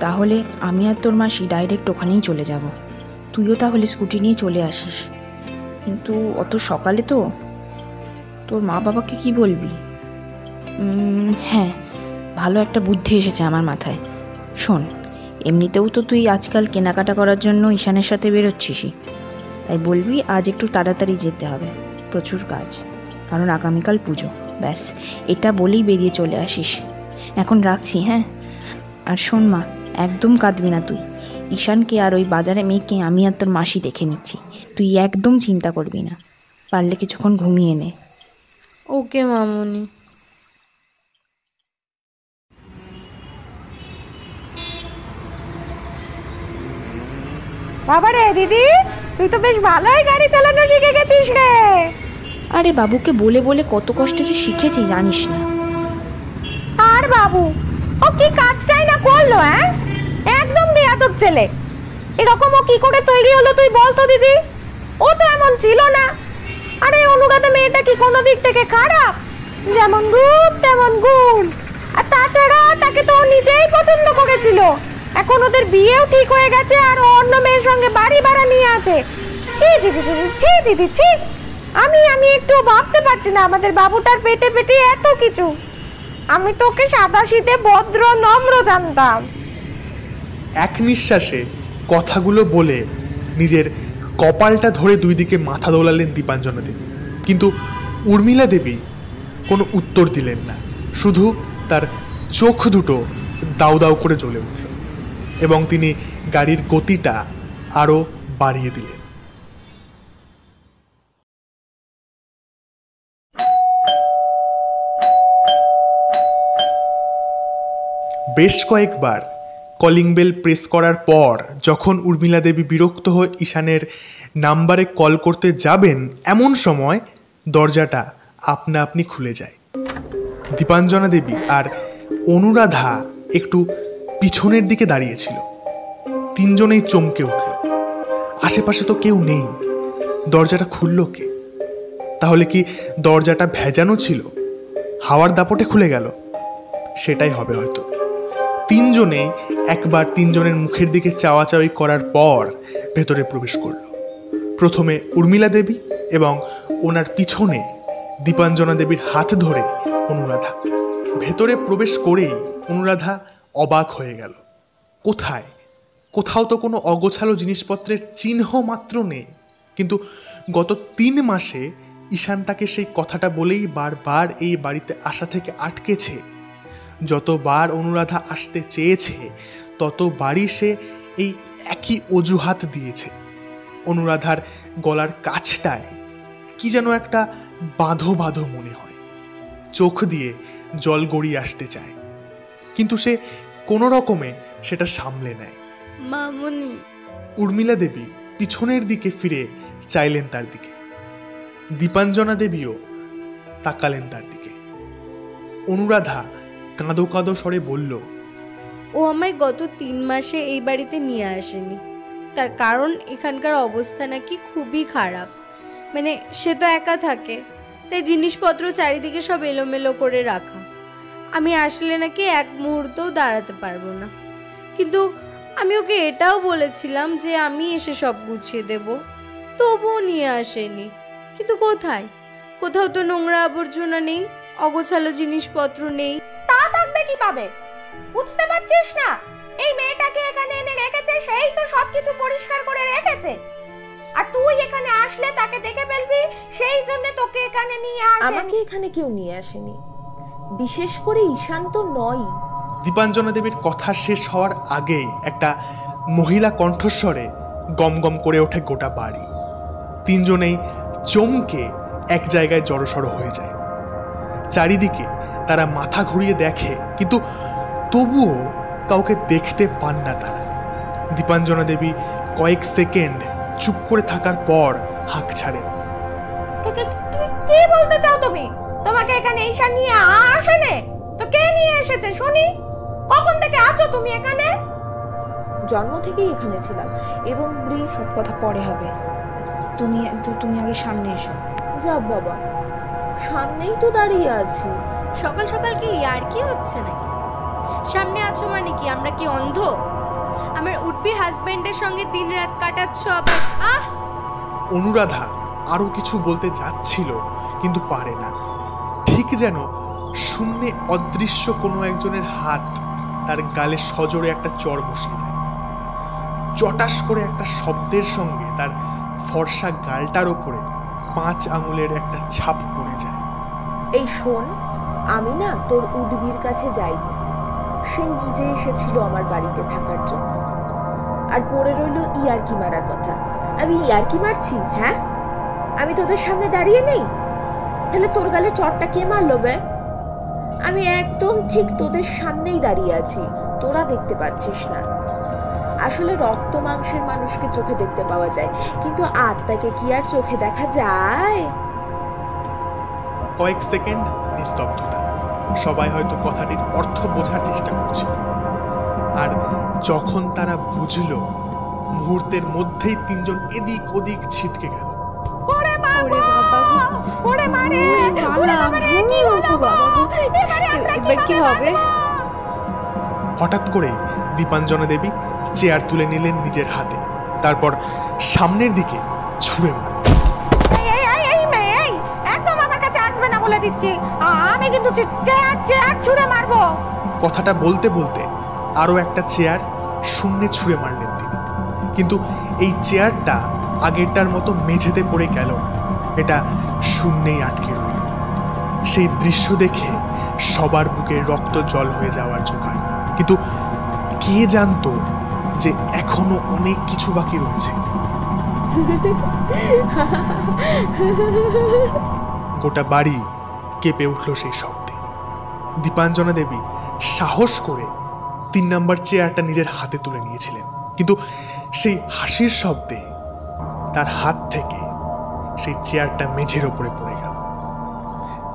তাহলে আমি আর তোর মাসি ডাইরেক্ট ওখানেই চলে যাব। তুইও তাহলে স্কুটি নিয়ে চলে আসিস। কিন্তু অত সকালে তো, তোর মা বাবাকে কি বলবি? হ্যাঁ, ভালো একটা বুদ্ধি এসেছে আমার মাথায়। শোন, এমনিতেও তো তুই আজকাল কেনাকাটা করার জন্য ঈশানের সাথে বেরোচ্ছিসই, তাই বলবি আজ একটু তাড়াতাড়ি যেতে হবে, প্রচুর কাজ, কারণ আগামীকাল পুজো। ব্যাস, এটা বলেই বেরিয়ে চলে আসিস। এখন রাখছি, হ্যাঁ? আর শোন মা, একদম কাঁদবি না তুই। ঈশানকে আর ওই বাজারে মেয়েকে আমি আর তোর মাসি দেখে নিচ্ছি, তুই একদম চিন্তা করবি না। পারলে কিছুক্ষণ ঘুমিয়ে নে। ওকে মামনি। বাবারে দিদি, তুই তো বেশ ভালোই গাড়ি চালানো শিখে গেছিস রে। আরে বাবুকে বলে বলে কত কষ্টে যে শিখেছি জানিস না। আর বাবু, ও কি কাজটাই না করলো, হ্যাঁ? একদম বেয়াদব ছেলে। এরকম ও কি করে তৈরি হলো তুই বল তো দিদি? ও তো এমন ছিল না। আরে অনুরাধা মেয়েটা কি কোনো দিক থেকে খারাপ? যেমন রূপ তেমন গুণ। আর তাছাড়া তাকে তো ও নিজেই পছন্দ করেছিল। এখন ওদের বিয়েও ঠিক হয়ে গেছে আর অন্য মেয়ের সঙ্গে বাড়ি ভাড়া নিয়ে আছে। ছি ছি ছি ছি দিদি ছি। আমি একটু ভাবতে পারছি না আমাদের বাবুটার পেটে পেটে এত কিছু। আমি তোকে সাদাসিধে ভদ্র নম্র জানতাম। এক নিঃশ্বাসে কথাগুলো বলে নিজের কপালটা ধরে দুই দিকে মাথা দোলালেন দীপাঞ্জনা দেবী। কিন্তু উর্মিলা দেবী কোনো উত্তর দিলেন না, শুধু তার চোখ দুটো দাউ দাউ করে জ্বলে উঠল এবং তিনি গাড়ির গতিটা আরো বাড়িয়ে দিলেন। বেশ কয়েকবার কলিং বেল প্রেস করার পর যখন উর্মিলা দেবী বিরক্ত হয়ে ঈশানের নাম্বারে কল করতে যাবেন, এমন সময় দরজাটা আপনা আপনি খুলে যায়। দীপাঞ্জনা দেবী আর অনুরাধা একটু পিছনের দিকে দাঁড়িয়েছিল। তিনজনেই চমকে উঠল। আশেপাশে তো কেউ নেই, দরজাটা খুলল কে? তাহলে কি দরজাটা ভেজানো ছিল, হাওয়ার দাপটে খুলে গেল? সেটাই হবে হয়তো। তিনজনেই একবার তিনজনের মুখের দিকে চাওয়াচাওয়ি করার পর ভেতরে প্রবেশ করল। প্রথমে উর্মিলা দেবী এবং ওনার পিছনে দীপাঞ্জনা দেবীর হাত ধরে অনুরাধা। ভেতরে প্রবেশ করেই অনুরাধা অবাক হয়ে গেল। কোথাও তো কোনো অগোছালো জিনিসপত্রের চিহ্ন মাত্র নেই। কিন্তু গত 3 মাসে ঈশান তাকে সেই কথাটা বলেই বারবার এই বাড়িতে আসা থেকে আটকেছে। যতবার অনুরাধা আসতে চেয়েছে ততবারই সে এই একই অজুহাত দিয়েছে। অনুরাধার গলার কাছটায় কি যেন একটা বাঁধো বাঁধো মনে হয়, চোখ দিয়ে জল গড়িয়ে আসতে চায়, কিন্তু সে কোনো রকমে সেটা সামলে নেয়। মামুনি। উর্মিলা দেবী পিছনের দিকে ফিরে চাইলেন তার দিকে। দীপাঞ্জনা দেবীও তাকালেন তার দিকে। অনুরাধা কাঁদো কাঁদো স্বরে বলল, ও আমায় গত 3 মাসে এই বাড়িতে নিয়ে আসেনি। তার কারণ এখানকার অবস্থা নাকি খুবই খারাপ। মানে সে তো একা থাকে, তাই জিনিসপত্র চারিদিকে সব এলোমেলো করে রাখা। আমি আসলে নাকি এক মুহূর্তও দাঁড়াতে পারবো না। কিন্তু আমি ওকে এটাও বলেছিলাম যে আমি এসে সব গুছিয়ে দেব, তবুও নিয়ে আসেনি। কিন্তু কোথায়? কোথাও তো নোংরা আবর্জনা নেই, অগোছালো জিনিসপত্র নেই। তা থাকবে কিভাবে? বুঝতে পারছিস না? এই মেয়েটাকে এখানে এনে রেখেছে, সেই তো সবকিছু পরিষ্কার করে রেখেছে। আর তুই এখানে আসলে তাকে দেখে ফেলবি, সেই জন্য তোকে এখানে নিয়ে আসে। আমাকে এখানে কেউ নিয়ে আসেনি, বিশেষ করে ঈশান তো নয়। দীপাঞ্জনা দেবীর কথা শেষ হওয়ার আগেই একটা মহিলা কণ্ঠস্বরে গম গম করে ওঠে গোটা বাড়ি। তিনজনেই চমকে এক জায়গায় জড়সড় হয়ে যায়। চারিদিকে তারা মাথা ঘুরিয়ে দেখে, কিন্তু তবুও কাউকে দেখতে পান না তারা। দীপাঞ্জনা দেবী কয়েক সেকেন্ড চুপ করে থাকার পর হাঁক ছাড়েন। কি বলতে চাও তুমি? তোমাকে এখানে ঈশান নিয়ে আসেনে তো কে নিয়ে এসেছে শুনি? কখন থেকে আছো তুমি এখানে? জন্ম থেকেই এখানে ছিলাম। এবং সব কথা পরে হবে, তুমি আগে সামনে এসো। যা বাবা, সামনেই তো দাঁড়িয়ে আছি। সকাল সকাল কি আর কি হচ্ছে নাকি? সামনে আছো মানে কি আমরা কি অন্ধ? আমার উঠবি হাজবেন্ডের সঙ্গে দিন রাত কাটাচ্ছ আবার। অনুরাধা আরো কিছু বলতে যাচ্ছিল, কিন্তু পারে না। ঠিক যেন শূন্যে অদৃশ্য কোনো একজনের হাত তার গালে সজোরে একটা চড় বসিয়ে দেয়। চটাস করে একটা শব্দের সঙ্গে তার ফর্সা গালটার ওপরে 5 আঙুলের একটা ছাপ পড়ে যায়। এই শোন, আমি না তোর উডবির কাছে যাইনি। সে নিজে এসেছিল আমার বাড়িতে থাকার জন্য। আর পড়ে রইল ইয়ার্কি মারার কথা। আমি ইয়ার্কি মারছি? হ্যাঁ, আমি তোদের সামনে দাঁড়িয়ে নেই? তাহলে তোর গালে চটটা কে মারলো বে? আমি একদম ঠিক তোদের সামনেই দাঁড়িয়ে আছি, তোরা দেখতে পাচ্ছিস না। আসলে রক্ত মাংসের মানুষকে চোখে দেখতে পাওয়া যায়, কিন্তু আত্মাকে কি আর চোখে দেখা যায়? কয়েক সেকেন্ড নিস্তব্ধতা। সবাই হয়তো কথাটির অর্থ বোঝার চেষ্টা করছিল। আর যখন তারা বুঝল, মুহূর্তের মধ্যেই তিনজন এদিক ওদিক ছিটকে গেল। হঠাৎ করে দীপাঞ্জনা দেবী চেয়ার তুলে নিলেন নিজের হাতে, তারপর সামনের দিকে ছুঁড়ে মারলেন। একদম আমার কাছে আসবে না বলে দিচ্ছি, আমি কিন্তু চেয়ার ছুঁড়ে মারবো। কথাটা বলতে বলতে আরো একটা চেয়ার শূন্যে ছুঁড়ে মারলেন তিনি। কিন্তু এই চেয়ারটা আগেরটার মতো মেঝেতে পড়ে গেল না, এটা শূন্যেই আটকে রইল। সেই দৃশ্য দেখে সবার বুকে রক্ত জল হয়ে যাওয়ার জোগাড়। কিন্তু কে জানতো যে এখনো অনেক কিছু বাকি রয়েছে। গোটা বাড়ি কেঁপে উঠল সেই শব্দে। দীপাঞ্জনা দেবী সাহস করে 3 নম্বর চেয়ারটা নিজের হাতে তুলে নিয়েছিলেন, কিন্তু সেই হাসির শব্দে তার হাত থেকে সেই চেয়ারটা মেঝের ওপরে পড়ে গেল।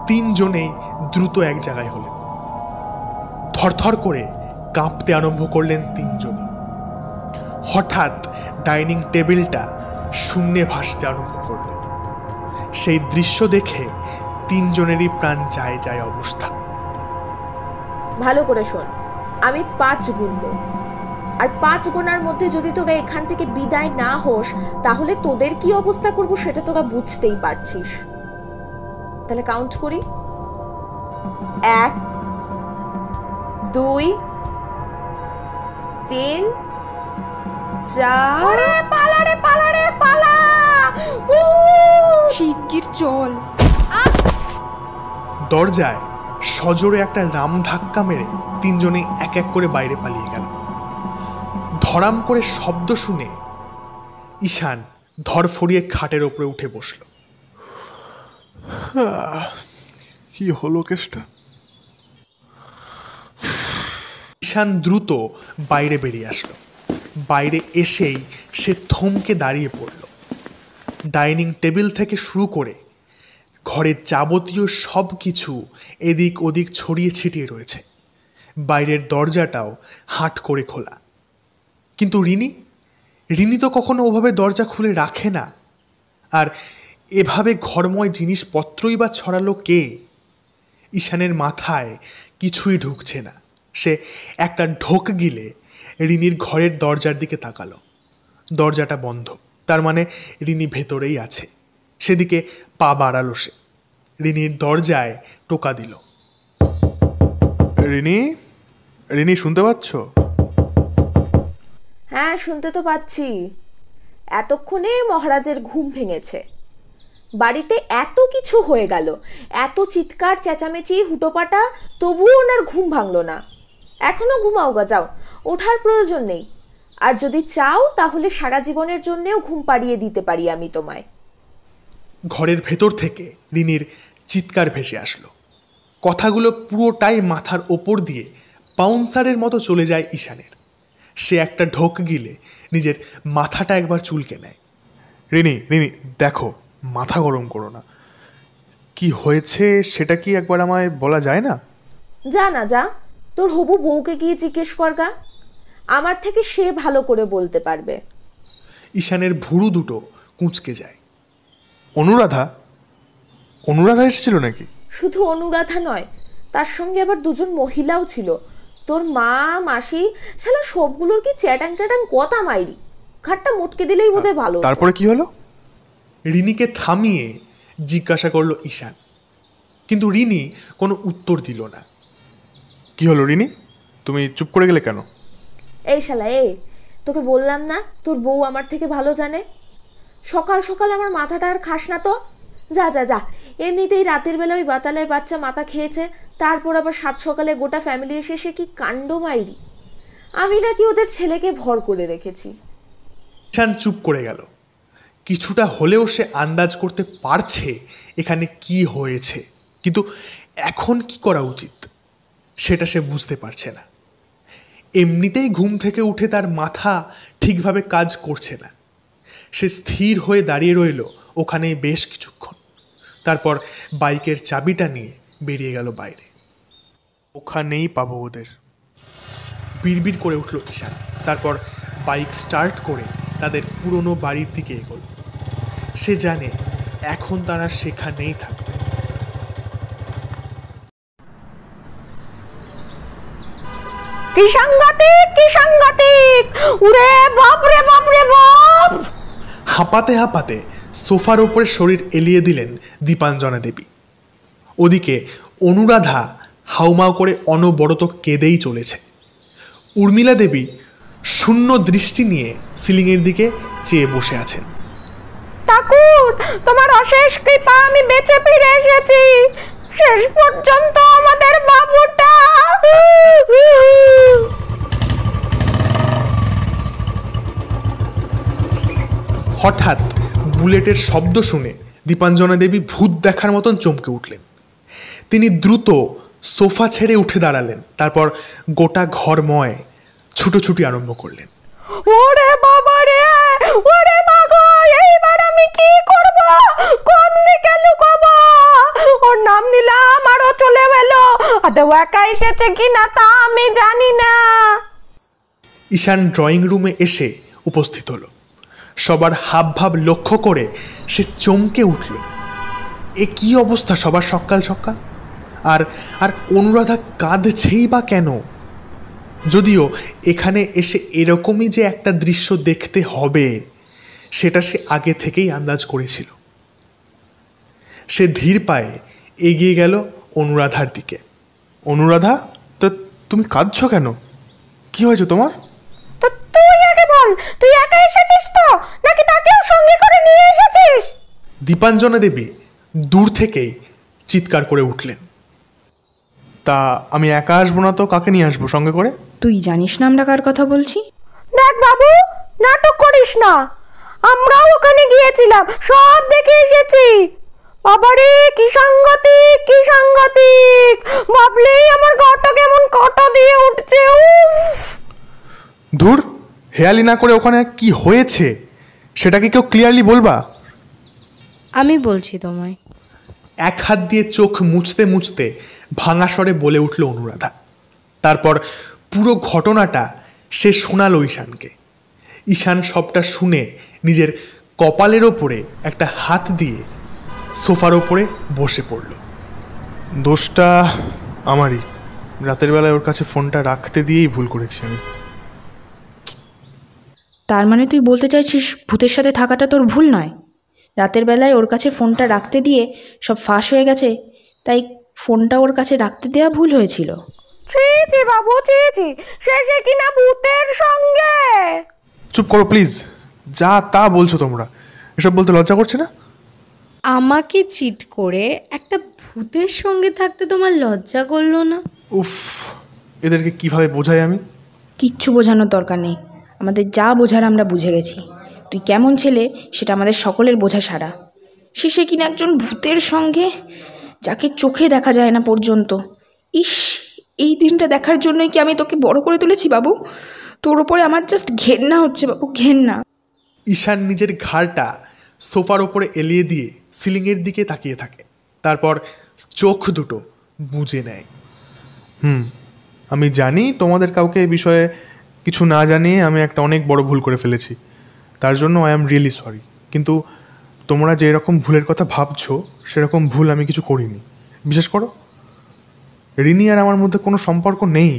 তিনজনেই দ্রুত এক জায়গায় হলেন। থরথর করে কাঁপতে আরম্ভ করলেন তিনজনই। হঠাৎ ডাইনিং টেবিলটা শূন্যে ভাসতে আরম্ভ করল। সেই দৃশ্য দেখে তিনজনেরই প্রাণ যায় যায় অবস্থা। ভালো করে শোন, আমি 5 গুনব, আর 5 গোনার মধ্যে যদি তোরা এখান থেকে বিদায় না হোস, তাহলে তোদের কি অবস্থা করব সেটা তোরা বুঝতেই পারছিস। তাহলে কাউন্ট করি। 1 2 3 4। পালা রে পালা রে পালা! শিগগির চল। দরজায় সজোরে একটা রাম ধাক্কা মেরে তিনজনে এক এক করে বাইরে পালিয়ে গেল। ধরাম করে শব্দ শুনে ঈশান ধরফড়িয়ে খাটের ওপরে উঠে বসল। কি হলো কেসটা? ঈশান দ্রুত বাইরে বেরিয়ে আসলো। বাইরে এসেই সে থমকে দাঁড়িয়ে পড়ল। ডাইনিং টেবিল থেকে শুরু করে ঘরের যাবতীয় সব কিছু এদিক ওদিক ছড়িয়ে ছিটিয়ে রয়েছে। বাইরের দরজাটাও হাট করে খোলা। কিন্তু রিনি তো কখনো ওভাবে দরজা খুলে রাখে না। আর এভাবে ঘরময় জিনিসপত্রই বা ছড়ালো কে? ঈশানের মাথায় কিছুই ঢুকছে না। সে একটা ঢোক গিলে রিনির ঘরের দরজার দিকে তাকালো। দরজাটা বন্ধ, তার মানে রিনি ভেতরেই আছে। সেদিকে পা বাড়ালো সে। রিনির দরজায় টোকা দিল। রিনি শুনতে পাচ্ছ? হ্যাঁ, শুনতে তো পাচ্ছি। এতক্ষণে মহারাজের ঘুম ভেঙেছে। বাড়িতে এত কিছু হয়ে গেল, এত চিৎকার চেঁচামেচি হুটোপাটা, তবুও ওনার ঘুম ভাঙলো না। এখনো ঘুমাও গা, যাও, ওঠার প্রয়োজন নেই। আর যদি চাও তাহলে সারা জীবনের জন্যেও ঘুম পাড়িয়ে দিতে পারি আমি তোমায়। ঘরের ভেতর থেকে রিনির চিৎকার ভেসে আসলো। কথাগুলো পুরোটাই মাথার ওপর দিয়ে বাউন্সারের মতো চলে যায় ঈশানের। সে একটা ঢোক গিলে নিজের মাথাটা একবার চুলকে নেয়। রিনি দেখো, মাথা গরম করো না। কি হয়েছে সেটা কি একবার আমায় বলা যায় না? যা না যা, তোর হবু বউকে গিয়ে জিজ্ঞেস করগা। আমার থেকে সে ভালো করে বলতে পারবে। ঈশানের ভুরু দুটো কুঁচকে যায়। অনুরাধা এসেছিল নাকি? শুধু অনুরাধা নয়, তার সঙ্গে আবার দুজন মহিলাও ছিল। তোর মা, মাসি, শালা সবগুলোর কি চ্যাটাং চ্যাটাং কথা মাইরি। ঘাটটা মোটকে দিলেই বোধহয় ভালো। তারপরে কি হলো? রিনিকে থামিয়ে জিজ্ঞাসা করলো ঈশান, কিন্তু রিনি কোনো উত্তর দিল না। কি হলো রিনি, তুমি চুপ করে গেলে কেন? এই শালা, তোকে বললাম না তোর বউ আমার থেকে ভালো জানে। সকাল সকাল আমার মাথাটা আর খাস না তো। যা যা যা, এমনিতেই রাতের বেলা ওই বাতালের বাচ্চা মাথা খেয়েছে, তারপর আবার সাত সকালে গোটা ফ্যামিলি এসে সে কি কাণ্ড মাইরি। আমি নাকি ওদের ছেলেকে ভর করে রেখেছি। ঈশান চুপ করে গেল। কিছুটা হলেও সে আন্দাজ করতে পারছে এখানে কি হয়েছে, কিন্তু এখন কি করা উচিত সেটা সে বুঝতে পারছে না। এমনিতেই ঘুম থেকে উঠে তার মাথা ঠিকভাবে কাজ করছে না। সে স্থির হয়ে দাঁড়িয়ে রইল ওখানেই বেশ কিছুক্ষণ। তারপর বাইকের চাবিটা নিয়ে বেরিয়ে গেল বাইরে। ওখানেই পাবো ওদের, বিড়বিড় করে উঠল ঈশান। তারপর বাইক স্টার্ট করে তাদের পুরনো বাড়ির দিকে এগোল। সে জানে এখন তারা সেখানেই থাকবে। কি সাংঘাতিক! উরে বাপ রে বাপ রে বাপ! হাঁপাতে হাঁপাতে সোফার ওপরে শরীর এলিয়ে দিলেন দীপাঞ্জনা দেবী। ওদিকে অনুরাধা হাউমাউ করে অনবরত কেঁদেই চলেছে। উর্মিলা দেবী শূন্য দৃষ্টি নিয়ে সিলিংয়ের দিকে চেয়ে বসে আছেন। ঠাকুর, তোমার অশেষ কৃপা, আমি বেঁচে ফিরে এসেছি। শেষ পর্যন্ত আমাদের বাবুটা। হঠাৎ বুলেটের শব্দ শুনে দীপাঞ্জনা দেবী ভূত দেখার মতন চমকে উঠলেন। তিনি দ্রুত সোফা ছেড়ে উঠে দাঁড়ালেন। তারপর গোটা ঘরময় ছুটোছুটি আরম্ভ করলেন। ওরে বাবা রে, ওরে মা গো, এইবার আমি কি করব? কোন দিকে লুকাবো? ওর নাম নিলাম আর ও চলে গেল। আদৌ একা এসেছে কিনা তা আমি জানি না। ঈশান ড্রয়িং রুমে এসে উপস্থিত হলো। সবার হাবভাব লক্ষ্য করে সে চমকে উঠল। এ কি অবস্থা সবার সকাল সকাল? আর আর অনুরাধা কাঁদছেই বা কেন? যদিও এখানে এসে এরকমই যে একটা দৃশ্য দেখতে হবে সেটা সে আগে থেকেই আন্দাজ করেছিল। সে ধীর পায়ে এগিয়ে গেল অনুরাধার দিকে। অনুরাধা, তো তুমি কাঁদছো কেন? কি হয়েছে তোমার? তো তুই আগে বল, তুই একা এসেছিস তো নাকি তাকেও সঙ্গে করে নিয়ে এসেছিস? দীপাঞ্জনা দেবী দূর থেকেই চিৎকার করে উঠলেন। তা আমি একা আসবো না তো কাকে নিয়ে আসবো সঙ্গে করে? তুই জানিস না আমরা কার কথা বলছি? দেখ বাবু, নাটক করিস না। আমরাও ওখানে গিয়েছিলাম, সব দেখে এসেছি। বাবারে কি সাংঘাতিক, কি সাংঘাতিক! ভাবলেই আমার গাটা কেমন কাঁটা দিয়ে উঠছে। উফ! ধুর, হেয়ালি না করে ওখানে কি হয়েছে সেটা কি কেউ ক্লিয়ারলি বলবা? আমি বলছি তোমায়। এক হাত দিয়ে চোখ মুছতে মুছতে ভাঙা স্বরে বলে উঠল অনুরাধা। তারপর পুরো ঘটনাটা সে শোনালো ঈশানকে। ঈশান সবটা শুনে নিজের কপালের ওপরে একটা হাত দিয়ে সোফার ওপরে বসে পড়ল। দোষটা আমারই, রাতের বেলায় ওর কাছে ফোনটা রাখতে দিয়েই ভুল করেছি আমি। তার মানে তুই বলতে চাইছিস ভূতের সাথে থাকাটা তোর ভুল নয়? রাতের বেলায় ওর কাছে ফোনটা রাখতে দিয়ে সব ফাঁস হয়ে গেছে, তাই ফোনটা ওর কাছে রাখতে দেওয়া ভুল হয়েছিল? ছি ছি বাবু, ছি ছি, শেষে কিনা ভূতের সঙ্গে। চুপ করো প্লিজ, যা তা বলছো তোমরা, এসব বলতে লজ্জা করছে না? আমাকে চিট করে একটা ভূতের সঙ্গে থাকতে তোমার লজ্জা করলো না? উফ, এদেরকে কিভাবে বোঝাই আমি? কিচ্ছু বোঝানোর দরকার নেই, আমাদের যা বোঝার আমরা বুঝে গেছি। তুই কেমন ছেলে সেটা আমাদের সকলের বোঝা সারা। শেষে কিনা একজন ভূতের সঙ্গে, যাকে চোখে দেখা যায় না পর্যন্ত। ইস, এই দিনটা দেখার জন্যই কি আমি তোকে বড় করে তুলেছি বাবু? তোর ওপরে আমার জাস্ট ঘেন্না হচ্ছে বাবু, ঘেন্না। ঈশান নিজের ঘাড়টা সোফার ওপরে এলিয়ে দিয়ে সিলিংয়ের দিকে তাকিয়ে থাকে। তারপর চোখ দুটো বুজে নেয়। আমি জানি তোমাদের কাউকে এই বিষয়ে কিছু না জানিয়ে আমি একটা অনেক বড় ভুল করে ফেলেছি, তার জন্য আই অ্যাম রিয়েলি সরি। কিন্তু তোমরা যে এরকম ভুলের কথা ভাবছো সেরকম ভুল আমি কিছু করিনি। বিশেষ করো, রিনি আর আমার মধ্যে কোনো সম্পর্ক নেই।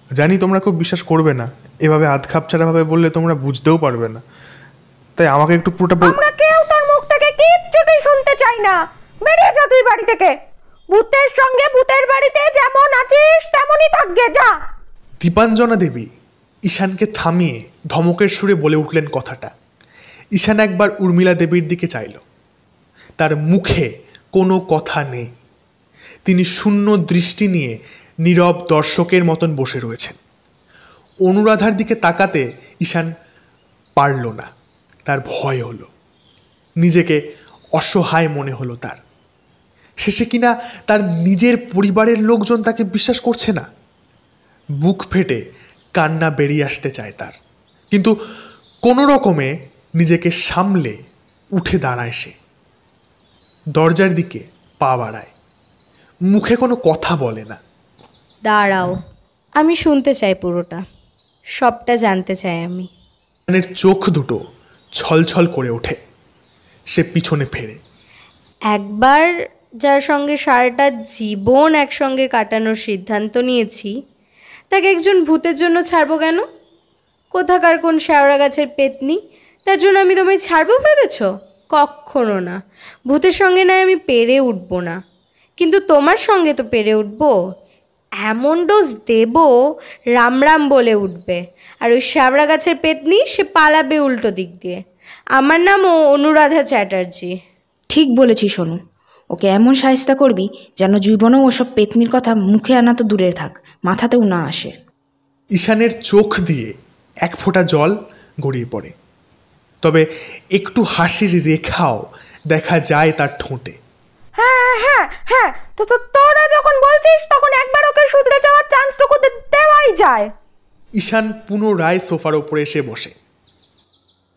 জানি তোমরা খুব বিশ্বাস করবে না, এভাবে আধখাপছাড়াভাবে বললে তোমরা বুঝতেও পারবে না, তাই আমাকে একটু পুরোটা আমরা কেউ তোর মুখ থেকে কিচ্ছুটাই শুনতে চাই না। বেরিয়ে যা তুই বাড়ি থেকে। ভূতের সঙ্গে ভূতের বাড়িতে যেমন আছিস তেমনই থাকবে, যা। দীপাঞ্জনা দেবী ঈশানকে থামিয়ে ধমকের সুরে বলে উঠলেন কথাটা। ঈশান একবার উর্মিলা দেবীর দিকে চাইল। তার মুখে কোনো কথা নেই। তিনি শূন্য দৃষ্টি নিয়ে নীরব দর্শকের মতন বসে রয়েছেন। অনুরাধার দিকে তাকাতে ঈশান পারল না। তার ভয় হলো, নিজেকে অসহায় মনে হলো তার। শেষে কিনা তার নিজের পরিবারের লোকজন তাকে বিশ্বাস করছে না। বুক ফেটে কান্না বেরিয়ে আসতে চায় তার, কিন্তু কোনো রকমে নিজেকে সামলে উঠে দাঁড়ায় সে। দরজার দিকে পা বাড়ায়, মুখে কোনো কথা বলে না। দাঁড়াও, আমি শুনতে চাই পুরোটা, সবটা জানতে চাই আমি। চোখ দুটো ছলছল করে ওঠে। সে পিছনে ফেরে। একবার যার সঙ্গে সারাটা জীবন একসঙ্গে কাটানোর সিদ্ধান্ত নিয়েছি, তাকে একজন ভূতের জন্য ছাড়বো কেন? কোথাকার কোন শেওড়া গাছের পেতনি, তার জন্য আমি তোমায় ছাড়বো ভেবেছ? কখনো না। ভূতের সঙ্গে নয় আমি পেরে উঠবো না, কিন্তু তোমার সঙ্গে তো পেরে উঠবো। এমন ডোজ দেব রাম রাম বলে উঠবে, আর ওই শেওড়া গাছের পেতনি সে পালাবে উল্টো দিক দিয়ে। আমার নামও অনুরাধা চ্যাটার্জি। ঠিক বলেছি সোনু, ওকে এমন শায়েস্তা করবি যেন জীবনেও ওসব পেতনির কথা মুখে আনা তো দূরের থাক, মাথাতেও না আসে। ঈশানের চোখ দিয়ে এক ফোঁটা জল গড়িয়ে পড়ে, তবে একটু হাসির রেখাও দেখা যায় তার ঠোঁটে। হ্যাঁ হ্যাঁ হ্যাঁ, তো তোরা যখন বলছিস তখন একবার ওকে শুধরে যাওয়ার চান্সটুকু দেওয়াই যায়। ঈশান পুনরায় সোফার ওপরে এসে বসে।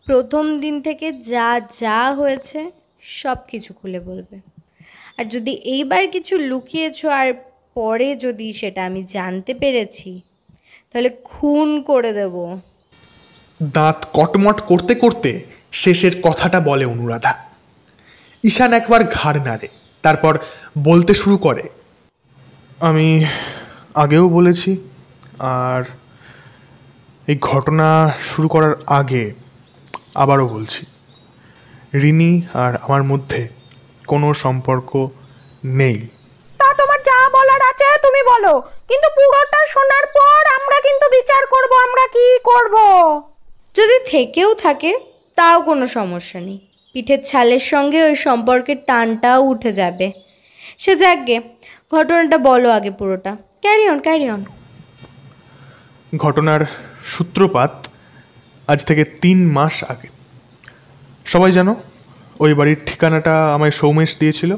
প্রথম দিন থেকে যা যা হয়েছে সব কিছু খুলে বলবে। আর যদি এইবার কিছু লুকিয়েছো আর পরে যদি সেটা আমি জানতে পেরেছি, তাহলে খুন করে দেব। দাঁত কটমট করতে করতে শেষের কথাটা বলে অনুরাধা। ঈশান একবার ঘাড় নাড়ে, তারপর বলতে শুরু করে, আমি আগেও বলেছি, আর এই ঘটনা শুরু করার আগে আবারও বলছি, রিনি আর আমার মধ্যে কোনো সম্পর্ক নেই। তা তোমার যা বলার আছে তুমি বলো, কিন্তু পুরোটা শোনার পর আমরা কিন্তু বিচার করব আমরা কি করব। যদি থেকেও থাকে তাও কোনো সমস্যা নেই, পিঠের ছালের সঙ্গে ওই সম্পর্কের টানটাও উঠে যাবে। সে যাকগে, ঘটনাটা বলো আগে পুরোটা। Carry on carry on. ঘটনার সূত্রপাত আজ থেকে 3 মাস আগে। সবাই জানো, ওই বাড়ির ঠিকানাটা আমায় সৌমেশ দিয়েছিল।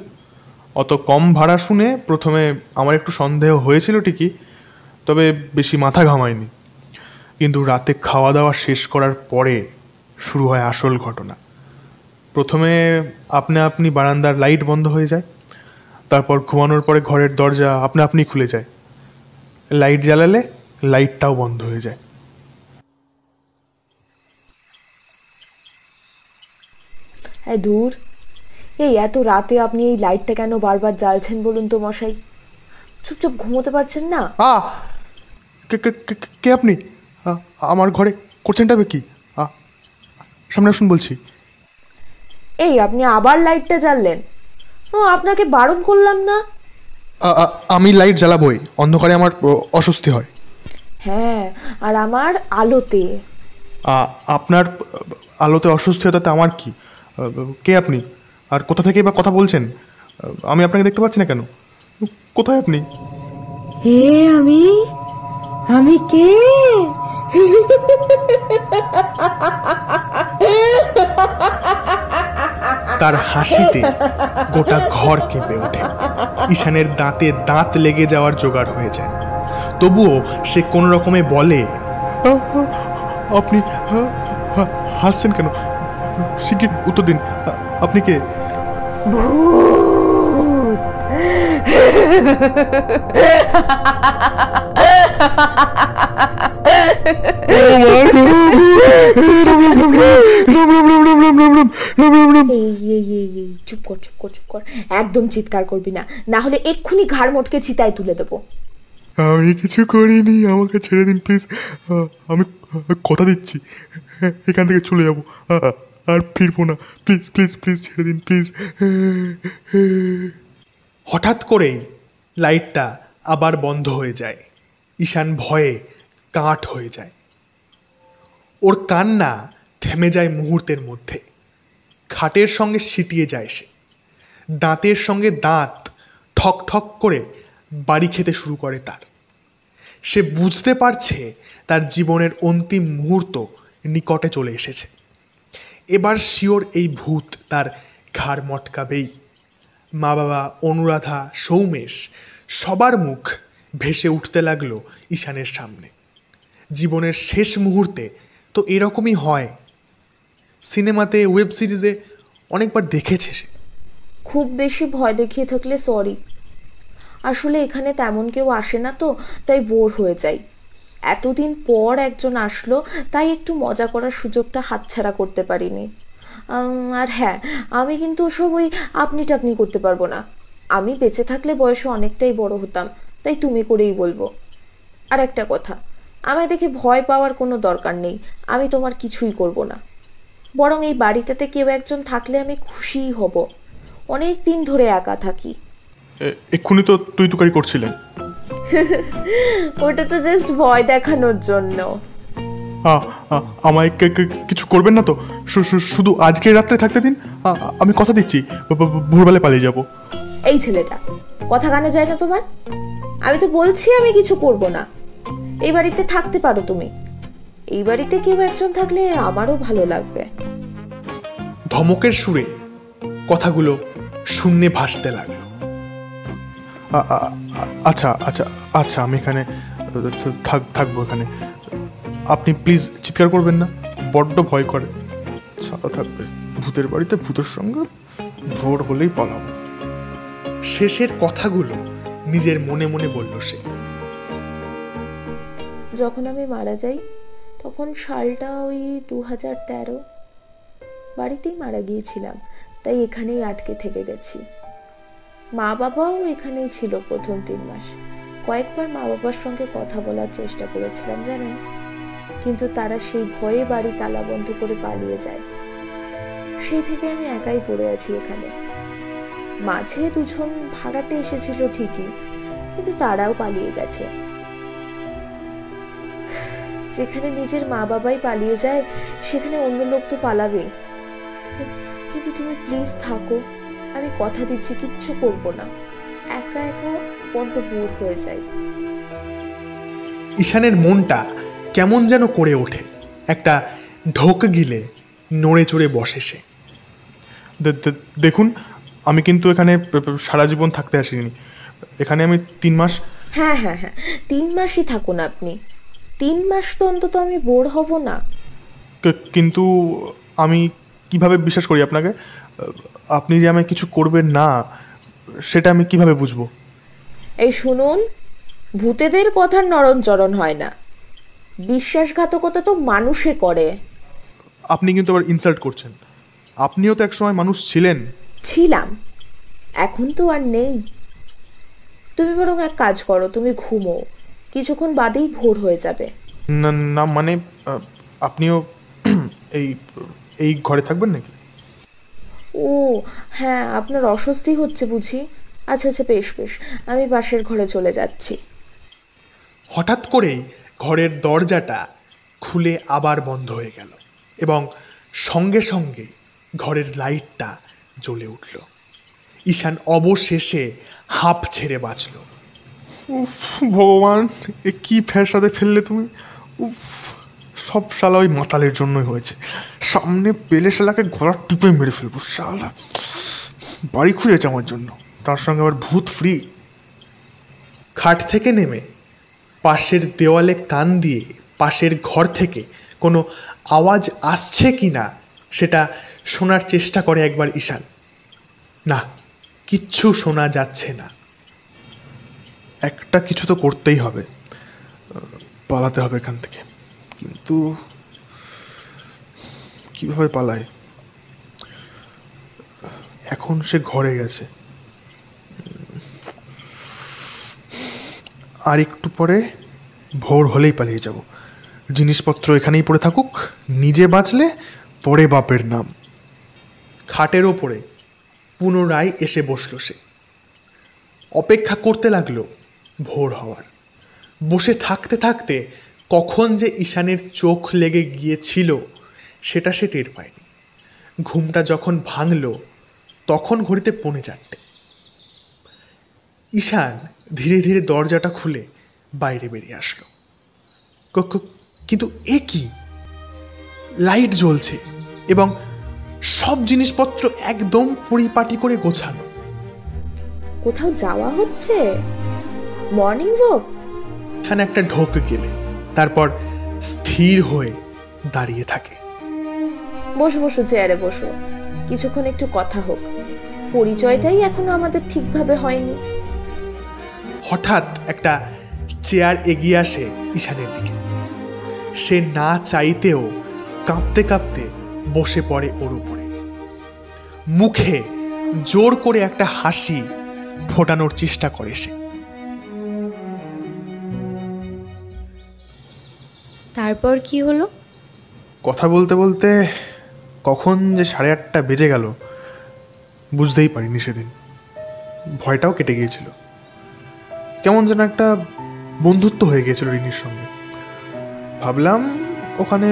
অত কম ভাড়া শুনে প্রথমে আমার একটু সন্দেহ হয়েছিল ঠিকই, তবে বেশি মাথা ঘামায়নি। কিন্তু রাতে খাওয়া দাওয়া শেষ করার পরে শুরু হয় আসল ঘটনা। প্রথমে আপনি বারান্দার লাইট বন্ধ হয়ে যায়, তারপর ঘুমানোর পরে ঘরের দরজা আপনি খুলে যায়, লাইট জ্বালালে লাইটটাও বন্ধ হয়ে যায়। দূর, এই এত রাতে আপনি এই লাইটটা কেন বারবার জ্বালছেন বলুন তো মশাই? চুপচাপ ঘুমোতে পারছেন না? কে আপনি? আমার ঘরে করছেনটা কি? সামনে আসুন বলছি। এই আপনি আবার লাইটটা জ্বাললেন? ও, আপনাকে বারণ করলাম না? আমি লাইট জ্বালাবই, অন্ধকারে আমার অস্বস্তি হয়। হ্যাঁ, আর আমার আলোতে। আপনার আলোতে অস্বস্তি হয় তাতে আমার কি? কে আপনি আর কোথা থেকে বা কথা বলছেন? আমি আপনাকে দেখতে পাচ্ছি না কেন? কোথায় আপনি? হে, আমি কে? তার হাসিতে গোটা ঘর কেঁপে ওঠে। ঈশানের দাঁতে দাঁত লেগে যাওয়ার জোগাড় হয়ে যায়। তবুও সে কোন রকমে বলে, আপনি হাসছেন কেন? শিগগির উত্তর দিন, আপনি কে? ভূত। চুপ কর, একদম চিৎকার করবি না, না হলে এক্ষুনি ঘাড় মোটকে চিতায় তুলে দেবো। আমি কিছু করিনি, আমাকে ছেড়ে দিন প্লিজ। আমি কথা দিচ্ছি এখান থেকে চলে যাব, আর ফিরবো না। প্লিজ প্লিজ প্লিজ ছেড়ে দিন প্লিজ। হঠাৎ করেই লাইটটা আবার বন্ধ হয়ে যায়। ঈশান ভয়ে কাঠ হয়ে যায়। ওর কান্না থেমে যায় মুহূর্তের মধ্যে। খাটের সঙ্গে সিটিয়ে যায় সে। দাঁতের সঙ্গে দাঁত ঠক ঠক করে বাড়ি খেতে শুরু করে তার। সে বুঝতে পারছে তার জীবনের অন্তিম মুহূর্ত নিকটে চলে এসেছে। এবার শিওর এই ভূত তার ঘাড় মটকাবেই। মা বাবা, অনুরাধা, সৌমেশ সবার মুখ ভেসে উঠতে লাগলো ঈশানের সামনে। জীবনের শেষ মুহূর্তে তো এরকমই হয়। সিনেমাতে, ওয়েব সিরিজে অনেকবার দেখেছে সে। খুব বেশি ভয় দেখিয়ে থাকলে সরি। আসলে এখানে তেমন কেউ আসে না তো, তাই বোর হয়ে যাই। এতদিন পর একজন আসলো, তাই একটু মজা করার সুযোগটা হাতছাড়া করতে পারিনি। আর হ্যাঁ, আমি কিন্তু ওসব ওই আপনি টাপনি করতে পারবো না। আমি বেঁচে থাকলে বয়সে অনেকটাই বড় হতাম, তাই তুমি করেই বলবো। আর একটা কথা, আমায় দেখে ভয় পাওয়ার কোনো দরকার নেই। আমি তোমার কিছুই করব না। বরং এই বাড়িটাতে কেউ একজন থাকলে আমি খুশিই হব। অনেক দিন ধরে একা থাকি। এক্ষুনি তো তুই তুকারি করছিলেন। ওটা তো জাস্ট ভয় দেখানোর জন্য। আমায় কিছু করবেন না তো? শুধু আজকের রাত্রে থাকতে দিন, আমি কথা দিচ্ছি ভোরবেলায় পালিয়ে যাব। এই ছেলেটা কথা কানে যায় না তোমার? আমি তো বলছি আমি কিছু করব না। এই বাড়িতে থাকতে পারো তুমি। এই বাড়িতে কেউ একজন থাকলে আমারও ভালো লাগবে। ধমকের সুরে কথাগুলো শূন্যে ভাসতে লাগলো। আচ্ছা আচ্ছা আচ্ছা, আমি এখানে থাকবো এখানে। আপনি প্লিজ চিৎকার করবেন না, বড্ড ভয় করে। সাদা থাকবে ভূতের বাড়িতে, ভূতের সঙ্গে ভোর হলেই পালাবো। শেষের কথাগুলো নিজের মনে মনে বলল সে। যখন আমি মারা যাই তখন সালটা ওই 2013। বাড়িতেই মারা গিয়েছিলাম, তাই এখানেই আটকে থেকে গেছি। মা বাবাও এখানেই ছিল প্রথম 3 মাস। কয়েকবার মা বাবার সঙ্গে কথা বলার চেষ্টা করেছিলাম জানেন, কিন্তু তারা সেই ভয়ে বাড়ি তালা বন্ধ করে পালিয়ে যায়। সেই থেকে আমি একাই পড়ে আছি এখানে। মাঝে 2 জন ভাড়াটে এসেছিল ঠিকই, কিন্তু তারাও পালিয়ে গেছে। যেখানে নিজের মা বাবাই পালিয়ে যায়, সেখানে অন্য লোক তো পালাবেই। কিন্তু তুমি প্লিজ থাকো, আমি কথা দিচ্ছি কিচ্ছু করব না। একা একা বড্ড বোর হয়ে যাই। ঈশানের মনটা কেমন যেন করে ওঠে। একটা ঢোক গিলে নড়ে চড়ে বসে সে। দেখুন, আমি কিন্তু এখানে সারা জীবন থাকতে আসিনি। এখানে আমি 3 মাস। হ্যাঁ হ্যাঁ হ্যাঁ, 3 মাসই থাকুন আপনি। 3 মাস তো অন্তত আমি বোর হব না। কিন্তু আমি কিভাবে বিশ্বাস করি আপনাকে? আপনি যে আমায় কিছু করবেন না, সেটা আমি কিভাবে বুঝবো? এই শুনুন, ভূতেদের কথার নরণচরণ হয় না, বিশ্বাসঘাতকতা তো মানুষে করে। আপনি কিন্তু আবার ইনসাল্ট করছেন। আপনিও তো একসময় মানুষ ছিলেন। ছিলাম, এখন তো আর নেই। তুমি বরং এক কাজ করো, তুমি ঘুমো, কিছুক্ষণ বাদেই ভোর হয়ে যাবে। না না, মানে আপনিও এই এই ঘরে থাকবেন নাকি? ও হ্যাঁ, আপনার অস্বস্তি হচ্ছে বুঝি। আচ্ছা আচ্ছা, বেশ বেশ, আমি পাশের ঘরে চলে যাচ্ছি। হঠাৎ করেই ঘরের দরজাটা খুলে আবার বন্ধ হয়ে গেল এবং সঙ্গে সঙ্গে ঘরের লাইটটা জ্বলে উঠল। ঈশান অবশেষে হাঁপ ছেড়ে বাঁচল। উফ ভগবান, এ কি ফ্যাসাদে ফেললে তুমি! উফ, সব শালা ওই মাতালের জন্যই হয়েছে। সামনে পেলে শালাকে ঘোড়া টিপে মেরে ফেলবো। শালা বাড়ি খুঁজেছে আমার জন্য, তার সঙ্গে আবার ভূত ফ্রি। খাট থেকে নেমে পাশের দেওয়ালে কান দিয়ে পাশের ঘর থেকে কোনো আওয়াজ আসছে কি না সেটা শোনার চেষ্টা করে একবার ঈশান। না, কিচ্ছু শোনা যাচ্ছে না। একটা কিছু তো করতেই হবে, পালাতে হবে এখান থেকে। কিন্তু কিভাবে পালায়? এখন সে ঘরে গেছে, আর একটু পরে ভোর হলেই পালিয়ে যাব। জিনিসপত্র এখানেই পড়ে থাকুক, নিজে বাঁচলে পরে বাপের নাম। খাটের ওপরে পুনরায় এসে বসল সে। অপেক্ষা করতে লাগলো ভোর হওয়ার। বসে থাকতে থাকতে কখন যে ঈশানের চোখ লেগে গিয়েছিল সেটা সে টের পায়নি। ঘুমটা যখন ভাঙল তখন ঘড়িতে 4:45। ঈশান ধীরে ধীরে দরজাটা খুলে বাইরে বেরিয়ে আসলো। কিন্তু এ কি? লাইট জ্বলছে এবং সব জিনিসপত্র একদম পরিপাটি করে গোছানো। কোথাও যাওয়া হচ্ছে? Morning walk? এখানে একটা ঢোক গেলে তারপর স্থির হয়ে দাঁড়িয়ে থাকে। বসো বসো, চেয়ারে বসো, কিছুক্ষণ একটু কথা হোক। পরিচয়টাই এখনো আমাদের ঠিকভাবে হয়নি। হঠাৎ একটা চেয়ার এগিয়ে আসে ঈশানের দিকে। সে না চাইতেও কাঁপতে কাঁপতে বসে পড়ে ওর উপরে। মুখে জোর করে একটা হাসি ফোটানোর চেষ্টা করে সে। তারপর কি হলো? কথা বলতে বলতে কখন যে 8:30 বেজে গেল বুঝতেই পারিনি সেদিন। ভয়টাও কেটে গিয়েছিল, কেমন যেন একটা বন্ধুত্ব হয়ে গিয়েছিল রিনির সঙ্গে। ভাবলাম ওখানে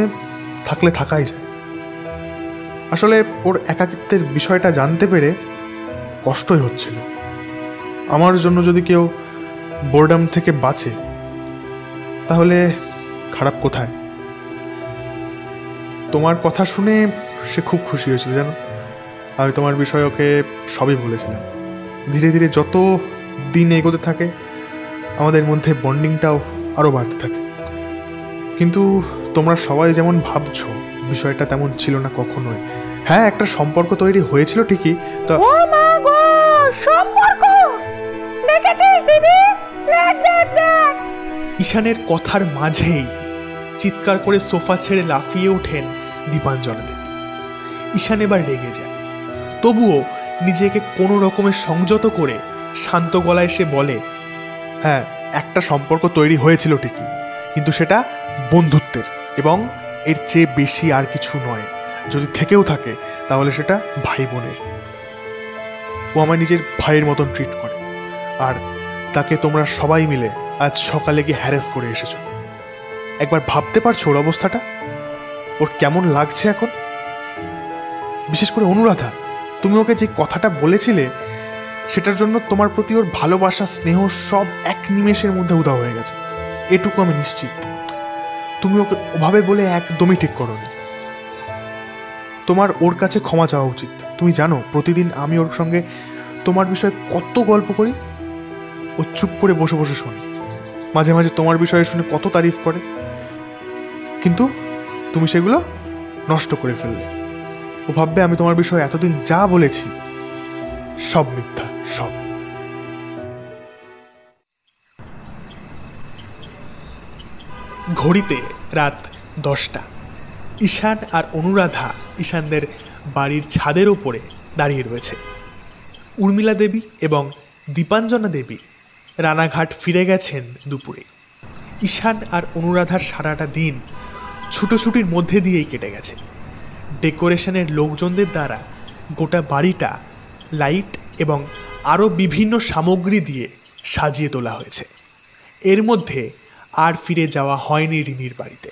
থাকলে থাকাই যায়। আসলে ওর একাকিত্বের বিষয়টা জানতে পেরে কষ্টই হচ্ছিল। আমার জন্য যদি কেউ বোর্ডাম থেকে বাঁচে তাহলে খারাপ কোথায়? তোমার কথা শুনে সে খুব খুশি হয়েছিল জানো। আমি তোমার বিষয়ে ওকে সবই বলেছিলাম। ধীরে ধীরে যত দিন এগোতে থাকে আমাদের মধ্যে বন্ডিংটাও আরও বাড়তে থাকে। কিন্তু তোমরা সবাই যেমন ভাবছো বিষয়টা তেমন ছিল না কখনোই। হ্যাঁ, একটা সম্পর্ক তৈরি হয়েছিল ঠিকই। তো ঈশানের কথার মাঝেই চিৎকার করে সোফা ছেড়ে লাফিয়ে ওঠেন দীপাঞ্জনা দেবী। ঈশান এবার রেগে যায়, তবুও নিজেকে কোনো রকমের সংযত করে শান্ত গলায় সে বলে, হ্যাঁ একটা সম্পর্ক তৈরি হয়েছিল ঠিকই, কিন্তু সেটা বন্ধুত্বের, এবং এর চেয়ে বেশি আর কিছু নয়। যদি থেকেও থাকে তাহলে সেটা ভাই বোনের। ও আমার নিজের ভাইয়ের মতন ট্রিট করে, আর তাকে তোমরা সবাই মিলে আজ সকালে গিয়ে হ্যারাস করে এসেছো। একবার ভাবতে পারছো ওর অবস্থাটা? ওর কেমন লাগছে এখন? বিশেষ করে অনুরাধা, তুমি ওকে যে কথাটা বলেছিলে সেটার জন্য তোমার প্রতি ওর ভালোবাসা স্নেহ সব এক নিমেষের মধ্যে উধাও হয়ে গেছে, এটুকু আমি নিশ্চিত। তুমি ওকে ওভাবে বলে একদমই ঠিক করোনি। তোমার ওর কাছে ক্ষমা চাওয়া উচিত। তুমি জানো প্রতিদিন আমি ওর সঙ্গে তোমার বিষয়ে কত গল্প করি। ও চুপ করে বসে বসে শোনে, মাঝে মাঝে তোমার বিষয়ে শুনে কত তারিফ করে, কিন্তু তুমি সেগুলো নষ্ট করে ফেললে। ও ভাববে আমি তোমার বিষয়ে এতদিন যা বলেছি সব মিথ্যা, সব। ঘড়িতে রাত 10টা। ঈশান আর অনুরাধা ঈশানদের বাড়ির ছাদের ওপরে দাঁড়িয়ে রয়েছে। উর্মিলা দেবী এবং দীপাঞ্জনা দেবী রানাঘাট ফিরে গেছেন দুপুরে। ঈশান আর অনুরাধার সারাটা দিন ছুটোছুটির মধ্যে দিয়েই কেটে গেছে। ডেকোরেশনের লোকজনদের দ্বারা গোটা বাড়িটা লাইট এবং আরও বিভিন্ন সামগ্রী দিয়ে সাজিয়ে তোলা হয়েছে। এর মধ্যে আর ফিরে যাওয়া হয়নি রিনির বাড়িতে।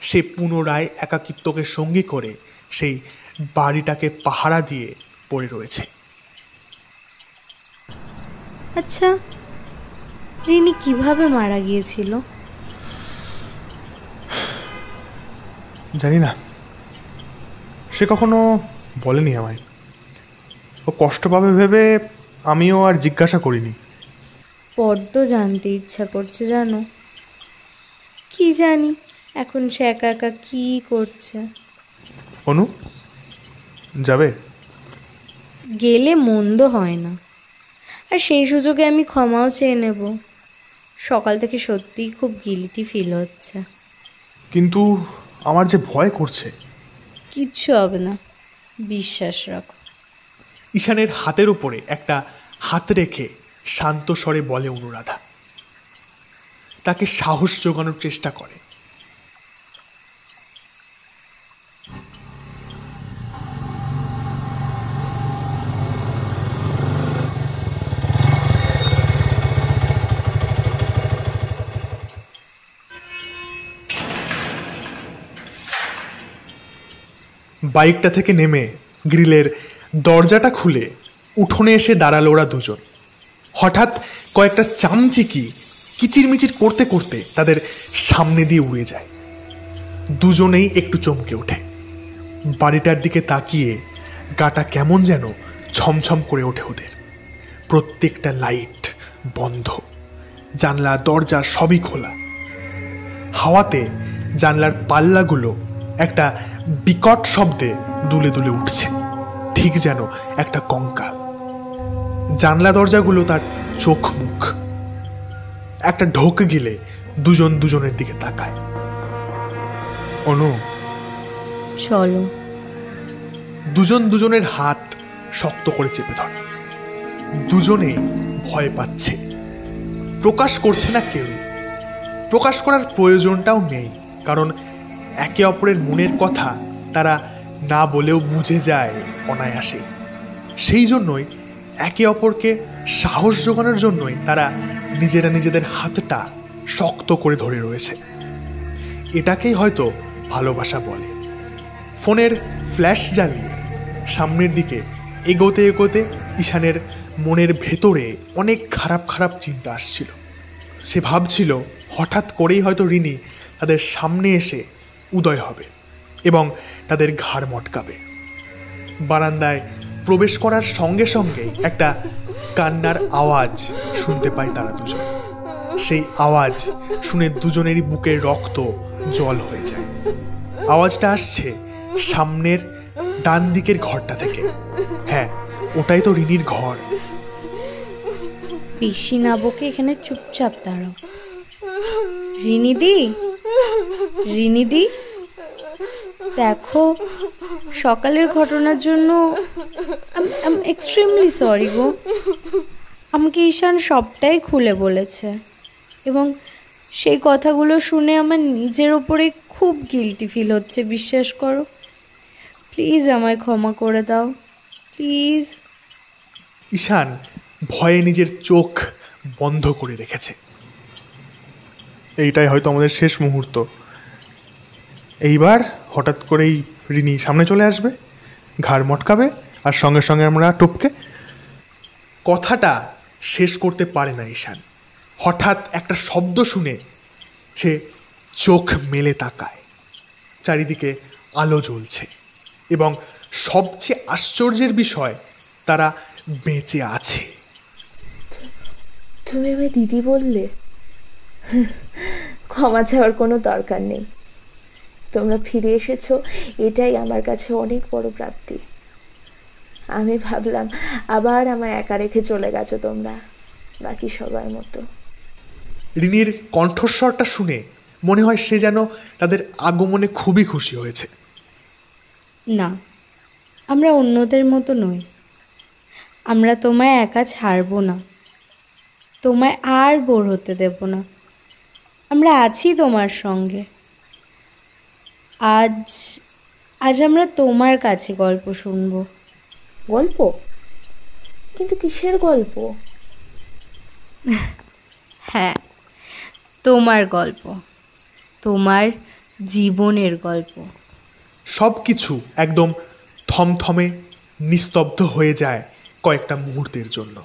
সে পুনরায় একাকিত্বকে সঙ্গী করে সেই বাড়িটাকে পাহারা দিয়ে পড়ে রয়েছে। আচ্ছা, রিনি কিভাবে মারা গিয়েছিল? জানি না, সে কখনো বলেনি আমায়। ও কষ্ট পাবে ভেবে আমিও আর জিজ্ঞাসা করিনি। বড্ড জানতে ইচ্ছা করছে জানো। কি জানি এখন সে একা একা কি করছে। অনু, যাবে? গেলে মন্দ হয় না, আর সেই সুযোগে আমি ক্ষমাও চেয়ে নেব। সকাল থেকে সত্যিই খুব গিল্টি ফিল হচ্ছে। কিন্তু আমার যে ভয় করছে। কিচ্ছু হবে না, বিশ্বাস রাখো। ঈশানের হাতের উপরে একটা হাত রেখে শান্ত স্বরে বলে অনুরাধা। তাকে সাহস জোগানোর চেষ্টা করে। বাইকটা থেকে নেমে গ্রিলের দরজাটা খুলে উঠোনে এসে দাঁড়ালো ওরা দুজন। হঠাৎ কয়েকটা চামচিকি কিচিরমিচির করতে করতে তাদের সামনে দিয়ে উড়ে যায়। দুজনেই একটু চমকে ওঠে। বাড়িটার দিকে তাকিয়ে গাটা কেমন যেন ছমছম করে ওঠে ওদের। প্রত্যেকটা লাইট বন্ধ, জানলা দরজা সবই খোলা। হাওয়াতে জানলার পাল্লাগুলো একটা বিকট শব্দে দুলে দুলে উঠছে, ঠিক যেন একটা কঙ্কাল। জানলা দরজাগুলো তার চোখ মুখ। একটা ঢোক গিলে দুজন দুজনের দিকে তাকায়। অনু, চলো। দুজন দুজনের হাত শক্ত করে চেপে ধরে। দুজনেই ভয় পাচ্ছে, প্রকাশ করছে না কেউ। প্রকাশ করার প্রয়োজনটাও নেই, কারণ একে অপরের মনের কথা তারা না বলেও বুঝে যায় অনায়াসে। সেই জন্যই একে অপরকে সাহস জোগানোর জন্যই তারা নিজেরা নিজেদের হাতটা শক্ত করে ধরে রয়েছে। এটাকেই হয়তো ভালোবাসা বলে। ফোনের ফ্ল্যাশ জ্বালিয়ে সামনের দিকে এগোতে এগোতে ঈশানের মনের ভেতরে অনেক খারাপ খারাপ চিন্তা আসছিল। সে ভাবছিল হঠাৎ করেই হয়তো রিনি তাদের সামনে এসে উদয় হবে এবং তাদের ঘাড় মটকাবে। বারান্দায় প্রবেশ করার সঙ্গে সঙ্গে একটা কান্নার আওয়াজ শুনতে পায় তারা দুজন। সেই আওয়াজ শুনে দুজনেরই বুকের রক্ত জল হয়ে যায়। আওয়াজটা আসছে সামনের ডান দিকের ঘরটা থেকে। হ্যাঁ, ওটাই তো রিনির ঘর। বেশি না বকে এখানে চুপচাপ দাঁড়াও। রিনিদি, রিনিদি, দেখো সকালের ঘটনার জন্য এক্সট্রিমলি সরি গো। আমাকে ঈশান সবটাই খুলে বলেছে এবং সেই কথাগুলো শুনে আমার নিজের ওপরে খুব গিল্টি ফিল হচ্ছে, বিশ্বাস করো। প্লিজ আমায় ক্ষমা করে দাও, প্লিজ। ঈশান ভয়ে নিজের চোখ বন্ধ করে রেখেছে। এইটাই হয়তো আমাদের শেষ মুহূর্ত। এইবার হঠাৎ করেই রিনি সামনে চলে আসবে, ঘাড় মটকাবে, আর সঙ্গে সঙ্গে আমরা টপকে। কথাটা শেষ করতে পারে না ঈশান। হঠাৎ একটা শব্দ শুনে সে চোখ মেলে তাকায়। চারিদিকে আলো জ্বলছে এবং সবচেয়ে আশ্চর্যের বিষয়, তারা বেঁচে আছে। তুমি আমায় দিদি বললে? ক্ষমা চাওয়ার কোনো দরকার নেই। তোমরা ফিরে এসেছো, এটাই আমার কাছে অনেক বড় প্রাপ্তি। আমি ভাবলাম আবার আমায় একা রেখে চলে গেছো তোমরা, বাকি সবার মতো। রিনির কণ্ঠস্বরটা শুনে মনে হয় সে যেন তাদের আগমনে খুবই খুশি হয়েছে। না, আমরা অন্যদের মতো নই। আমরা তোমায় একা ছাড়বো না, তোমায় আর বোর হতে দেব না। আমরা আছি তোমার সঙ্গে। আজ আমরা তোমার কাছে গল্প শুনবো। গল্প? কিন্তু কিসের গল্প? হ্যাঁ, তোমার গল্প, তোমার জীবনের গল্প। সব কিছু একদম থমথমে নিস্তব্ধ হয়ে যায় কয়েকটা মুহূর্তের জন্য।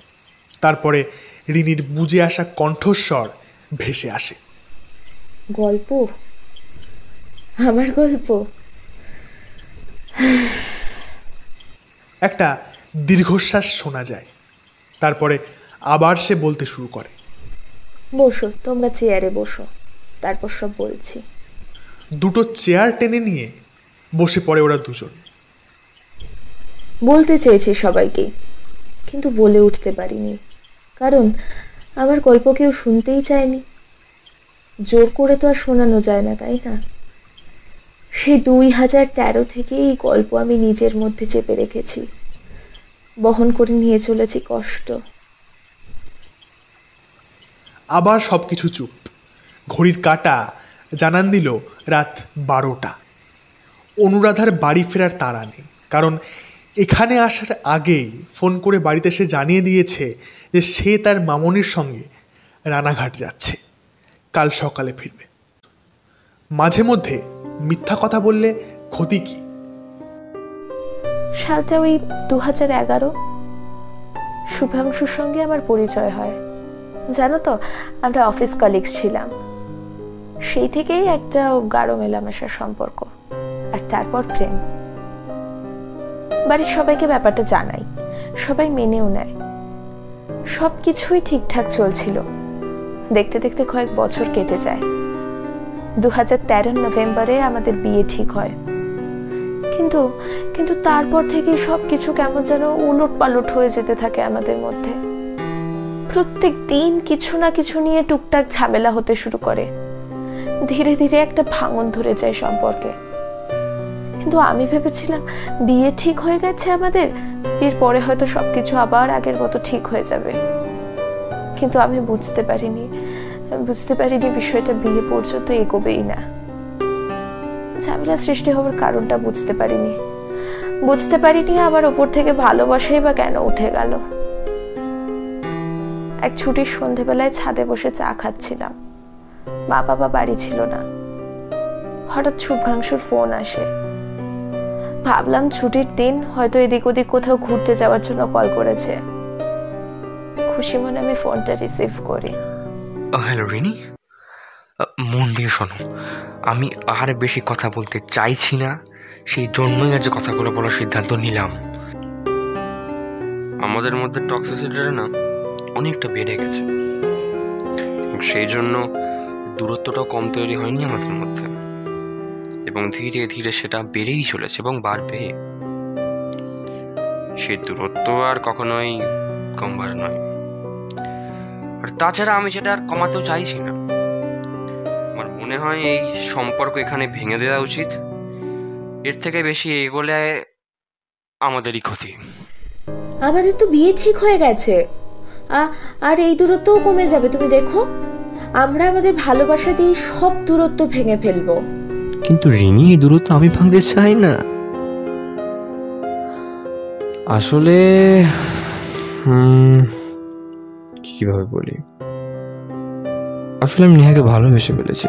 তারপরে রিনির বুঝে আসা কণ্ঠস্বর ভেসে আসে। গল্প? আমার গল্প? একটা দীর্ঘশ্বাস শোনা যায়। তারপরে আবার সে বলতে শুরু করে। বসো, তোমরা চেয়ারে বসো, তারপর সব বলছি। দুটো চেয়ার টেনে নিয়ে বসে পড়ে ওরা দুজন। বলতে চেয়েছি সবাইকে, কিন্তু বলে উঠতে পারিনি, কারণ আমার গল্প কেউ শুনতেই চায়নি। জোর করে তো আর শোনানো যায় না, তাই না? সেই 2013 থেকে এই গল্প আমি নিজের মধ্যে চেপে রেখেছি, বহন করে নিয়ে চলেছি কষ্ট। আবার সব কিছু চুপ। ঘড়ির কাঁটা জানান দিল রাত 12টা। অনুরাধার বাড়ি ফেরার তাড়া নেই, কারণ এখানে আসার আগেই ফোন করে বাড়িতে সে জানিয়ে দিয়েছে যে সে তার মামনির সঙ্গে রানাঘাট যাচ্ছে, কাল সকালে ফিরবে। মাঝে মধ্যে মিথ্যা কথা বললে ক্ষতি কি? সালটা ওই 2011। শুভাংশুর সঙ্গে আমার পরিচয় হয়। জানো তো, আমরা অফিস কলিগস ছিলাম। সেই থেকেই একটা গাঢ় মেলামেশার সম্পর্ক, আর তারপর প্রেম। বাড়ির সবাইকে ব্যাপারটা জানাই, সবাই মেনেও নেয়। সব কিছুই ঠিকঠাক চলছিল। দেখতে দেখতে কয়েক বছর কেটে যায়। 2013 নভেম্বরে আমাদের বিয়ে ঠিক হয়। কিন্তু তারপর থেকে সব কিছু কেমন যেন উলট পালট হয়ে যেতে থাকে আমাদের মধ্যে। প্রত্যেক দিন কিছু না কিছু নিয়ে টুকটাক ঝামেলা হতে শুরু করে। ধীরে ধীরে একটা ভাঙন ধরে যায় সম্পর্কে। কিন্তু আমি ভেবেছিলাম বিয়ে ঠিক হয়ে গেছে আমাদের, বিয়ের পরে হয়তো সবকিছু আবার আগের মতো ঠিক হয়ে যাবে। কিন্তু আমি বুঝতে পারিনি বিষয়টা বিয়ে পর্যন্ত এগোবেই না। ঝামেলা সৃষ্টি হওয়ার কারণটা বুঝতে পারিনি আবার ওপর থেকে ভালোবাসাই বা কেন উঠে গেল। এক ছুটির সন্ধেবেলায় ছাদে বসে চা খাচ্ছিলাম। মা বাবা বাড়ি ছিল না। হঠাৎ শুভাংশুর ফোন আসে। ভাবলাম ছুটির দিন, হয়তো এদিক ওদিক কোথাও ঘুরতে যাওয়ার জন্য কল করেছে। খুশি মনে আমি ফোনটা রিসিভ করি। হ্যালো রিনি, মন দিয়ে শোনো, আমি আর বেশি কথা বলতে চাইছি না, সেই জন্যই আজ কথাগুলো বলার সিদ্ধান্ত নিলাম। আমাদের মধ্যে টক্সিসিটিটা না অনেকটা বেড়ে গেছে, সেই জন্য দূরত্বটাও কম তৈরি হয়নি আমাদের মধ্যে, এবং ধীরে ধীরে সেটা বেড়েই চলেছে এবং বাড়বে। সেই দূরত্ব আর কখনোই কমবার নয়। আর তাছাড়া আমি সেটা আর কমাতেও চাইছি না। আমার মনে হয় এই সম্পর্ক এখানে ভেঙে দেওয়া উচিত। এর থেকে বেশি এগোলে আমাদেরই ক্ষতি। আমাদের তো বিয়ে ঠিক হয়ে গেছে, আর এই দূরত্বও কমে যাবে। তুমি দেখো, আমরা আমাদের ভালোবাসা দিয়ে সব দূরত্ব ভেঙে ফেলবো। কিন্তু রিনি, এই দূরত্ব আমি ভাঙতে চাই না। আসলে কিভাবে বলি, আসলে আমি নেহাকে ভালোবেসে ফেলেছি।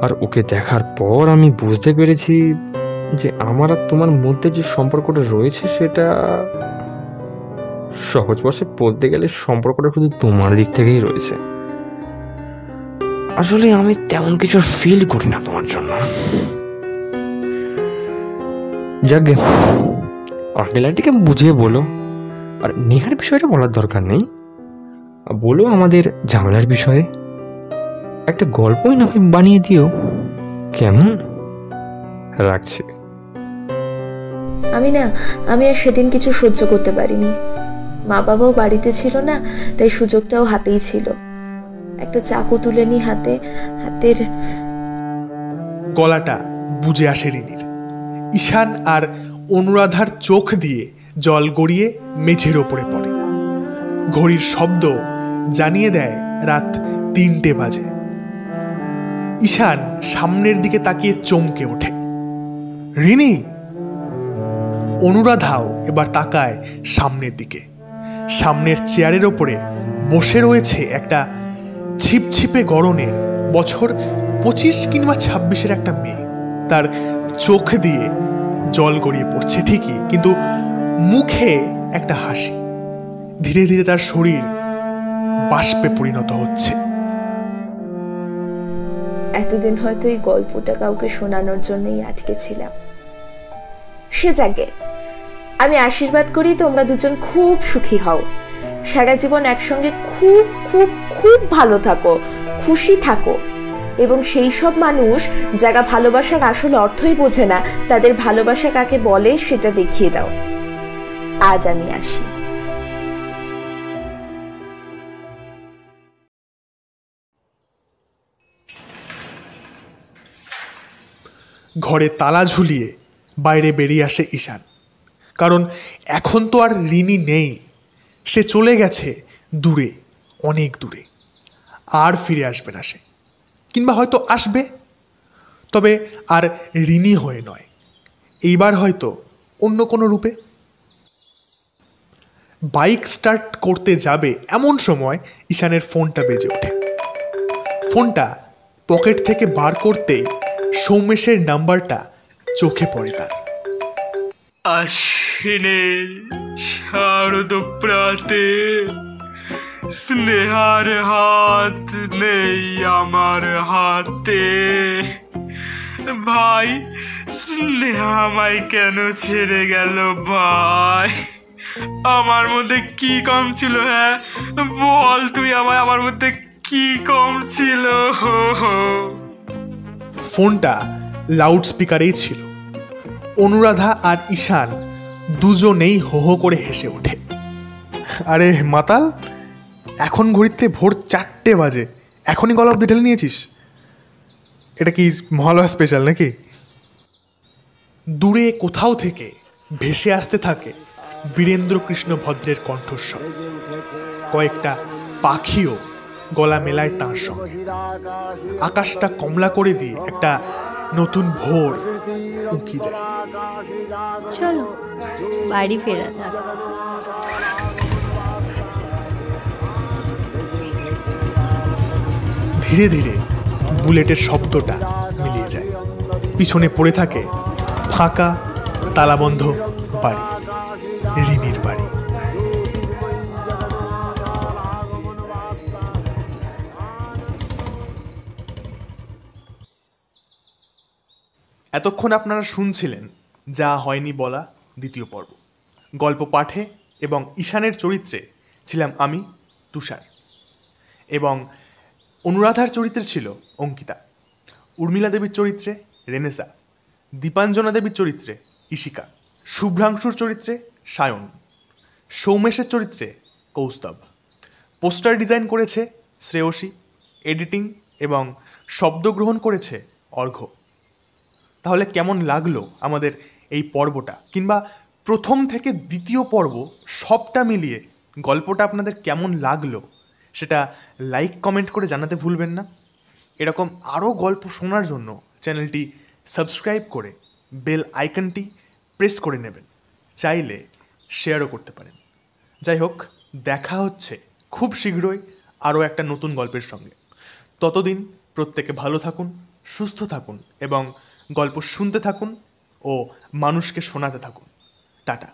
আর ওকে দেখার পর আমি বুঝতে পেরেছি যে আমার আর তোমার মধ্যে যে সম্পর্কটা রয়েছে সেটা সহজ ভাষায় বলতে গেলে সম্পর্কটা শুধু তোমার দিক থেকেই রয়েছে। আসলে আমি তেমন কিছু ফিল করি না তোমার জন্য। যাকে আঙ্কেল আন্টিকে বুঝিয়ে বলো, আর নেহার বিষয়টা বলার দরকার নেই, বলো আমাদের ঝামেলার বিষয়ে একটা গল্পই না বানিয়ে দিও, কেমন? রাখছি। আমি আর সেদিন কিছু সহ্য করতে পারিনি। মা বাবাও বাড়িতে ছিল না, তাই সুযোগটাও হাতেই ছিল। একটা চাকু তুলে নি হাতের গলাটা বুঝে আসে রিনির। ঈশান আর অনুরাধার চোখ দিয়ে জল গড়িয়ে মেঝের ওপরে পড়ে। ঘড়ির শব্দ জানিয়ে দেয় রাত 3টে বাজে। ঈশান সামনের দিকে তাকিয়ে চমকে ওঠে। রিনি! অনুরাধাও এবার তাকায় সামনের দিকে। সামনের চেয়ারের ওপরে বসে রয়েছে একটা ছিপছিপে গড়নের বছর 25 কিংবা 26-এর একটা মেয়ে। তার চোখ দিয়ে জল গড়িয়ে পড়ছে ঠিকই, কিন্তু মুখে একটা হাসি। ধীরে ধীরে তার শরীর বাষ্পে পরিণত হচ্ছে। এতদিন হয়তো এই গল্পটা কাউকে শোনানোর জন্যই আটকে ছিলাম। সে জাগে আমি আশীর্বাদ করি তোমরা দুজন খুব সুখী হও, সারা জীবন একসঙ্গে খুব খুব খুব ভালো থাকো, খুশি থাকো, এবং সেই সব মানুষ যারা ভালোবাসার আসল অর্থই বোঝে না, তাদের ভালোবাসা কাকে বলে সেটা দেখিয়ে দাও। আজ আমি আসি। ঘরে তালা ঝুলিয়ে বাইরে বেরিয়ে আসে ঈশান। কারণ এখন তো আর রিনি নেই, সে চলে গেছে দূরে, অনেক দূরে। আর ফিরে আসবে না সে, কিংবা হয়তো আসবে, তবে আর রিনি হয়ে নয়, এইবার হয়তো অন্য কোনো রূপে। বাইক স্টার্ট করতে যাবে এমন সময় ঈশানের ফোনটা বেজে ওঠে। ফোনটা পকেট থেকে বার করতেই সৌমেশের নাম্বারটা চোখে পড়ে তার। আশ্বিনে শারদ প্রাতে স্নেহার হাত নেই আমার হাতে। ভাই, স্নেহা আমায় কেন ছেড়ে গেল ভাই? আমার মধ্যে কি কম ছিল? হ্যাঁ বল তুই আমায়, আমার মধ্যে কি কম ছিল? ফোনটা লাউড স্পিকারেই ছিল। অনুরাধা আর ঈশান দুজনেই হো হো করে হেসে ওঠে। আরে মাতাল, এখন ঘড়িতে ভোর 4টে বাজে, এখনই গলা অব্দি ঢেলে নিয়েছিস? এটা কি মহালয়া স্পেশাল নাকি? দূরে কোথাও থেকে ভেসে আসতে থাকে বীরেন্দ্র কৃষ্ণ ভদ্রের কণ্ঠস্বর। কয়েকটা পাখিও গলা মেলায় তাঁর সঙ্গে। আকাশটা কমলা করে দিয়ে একটা নতুন ভোর উঁকি দেয়। চলো বাড়ি ফেরা যাক। ধীরে ধীরে বুলেটের শব্দটা মিলিয়ে যায়। পিছনে পড়ে থাকে ফাঁকা তালাবন্ধ বাড়ি, রিনির বাড়ি। এতক্ষণ আপনারা শুনছিলেন যা হয়নি বলা দ্বিতীয় পর্ব। গল্প পাঠে এবং ঈশানের চরিত্রে ছিলাম আমি, তুষার, এবং অনুরাধার চরিত্রে ছিল অঙ্কিতা, উর্মিলা দেবীর চরিত্রে রেনেসা, দীপাঞ্জনা দেবীর চরিত্রে ইশিকা, শুভ্রাংশুর চরিত্রে সায়ন, সৌমেশের চরিত্রে কৌস্তব। পোস্টার ডিজাইন করেছে শ্রেয়সী, এডিটিং এবং শব্দগ্রহণ করেছে অর্ঘ্য। তাহলে কেমন লাগলো আমাদের এই পর্বটা, কিংবা প্রথম থেকে দ্বিতীয় পর্ব সবটা মিলিয়ে গল্পটা আপনাদের কেমন লাগলো সেটা লাইক কমেন্ট করে জানাতে ভুলবেন না। এরকম আরও গল্প শোনার জন্য চ্যানেলটি সাবস্ক্রাইব করে বেল আইকনটি প্রেস করে নেবেন, চাইলে শেয়ারও করতে পারেন। যাই হোক, দেখা হচ্ছে খুব শীঘ্রই আরও একটা নতুন গল্পের সঙ্গে। ততদিন প্রত্যেকে ভালো থাকুন, সুস্থ থাকুন এবং গল্প শুনতে থাকুন ও মানুষকে শোনাতে থাকুন। টাটা।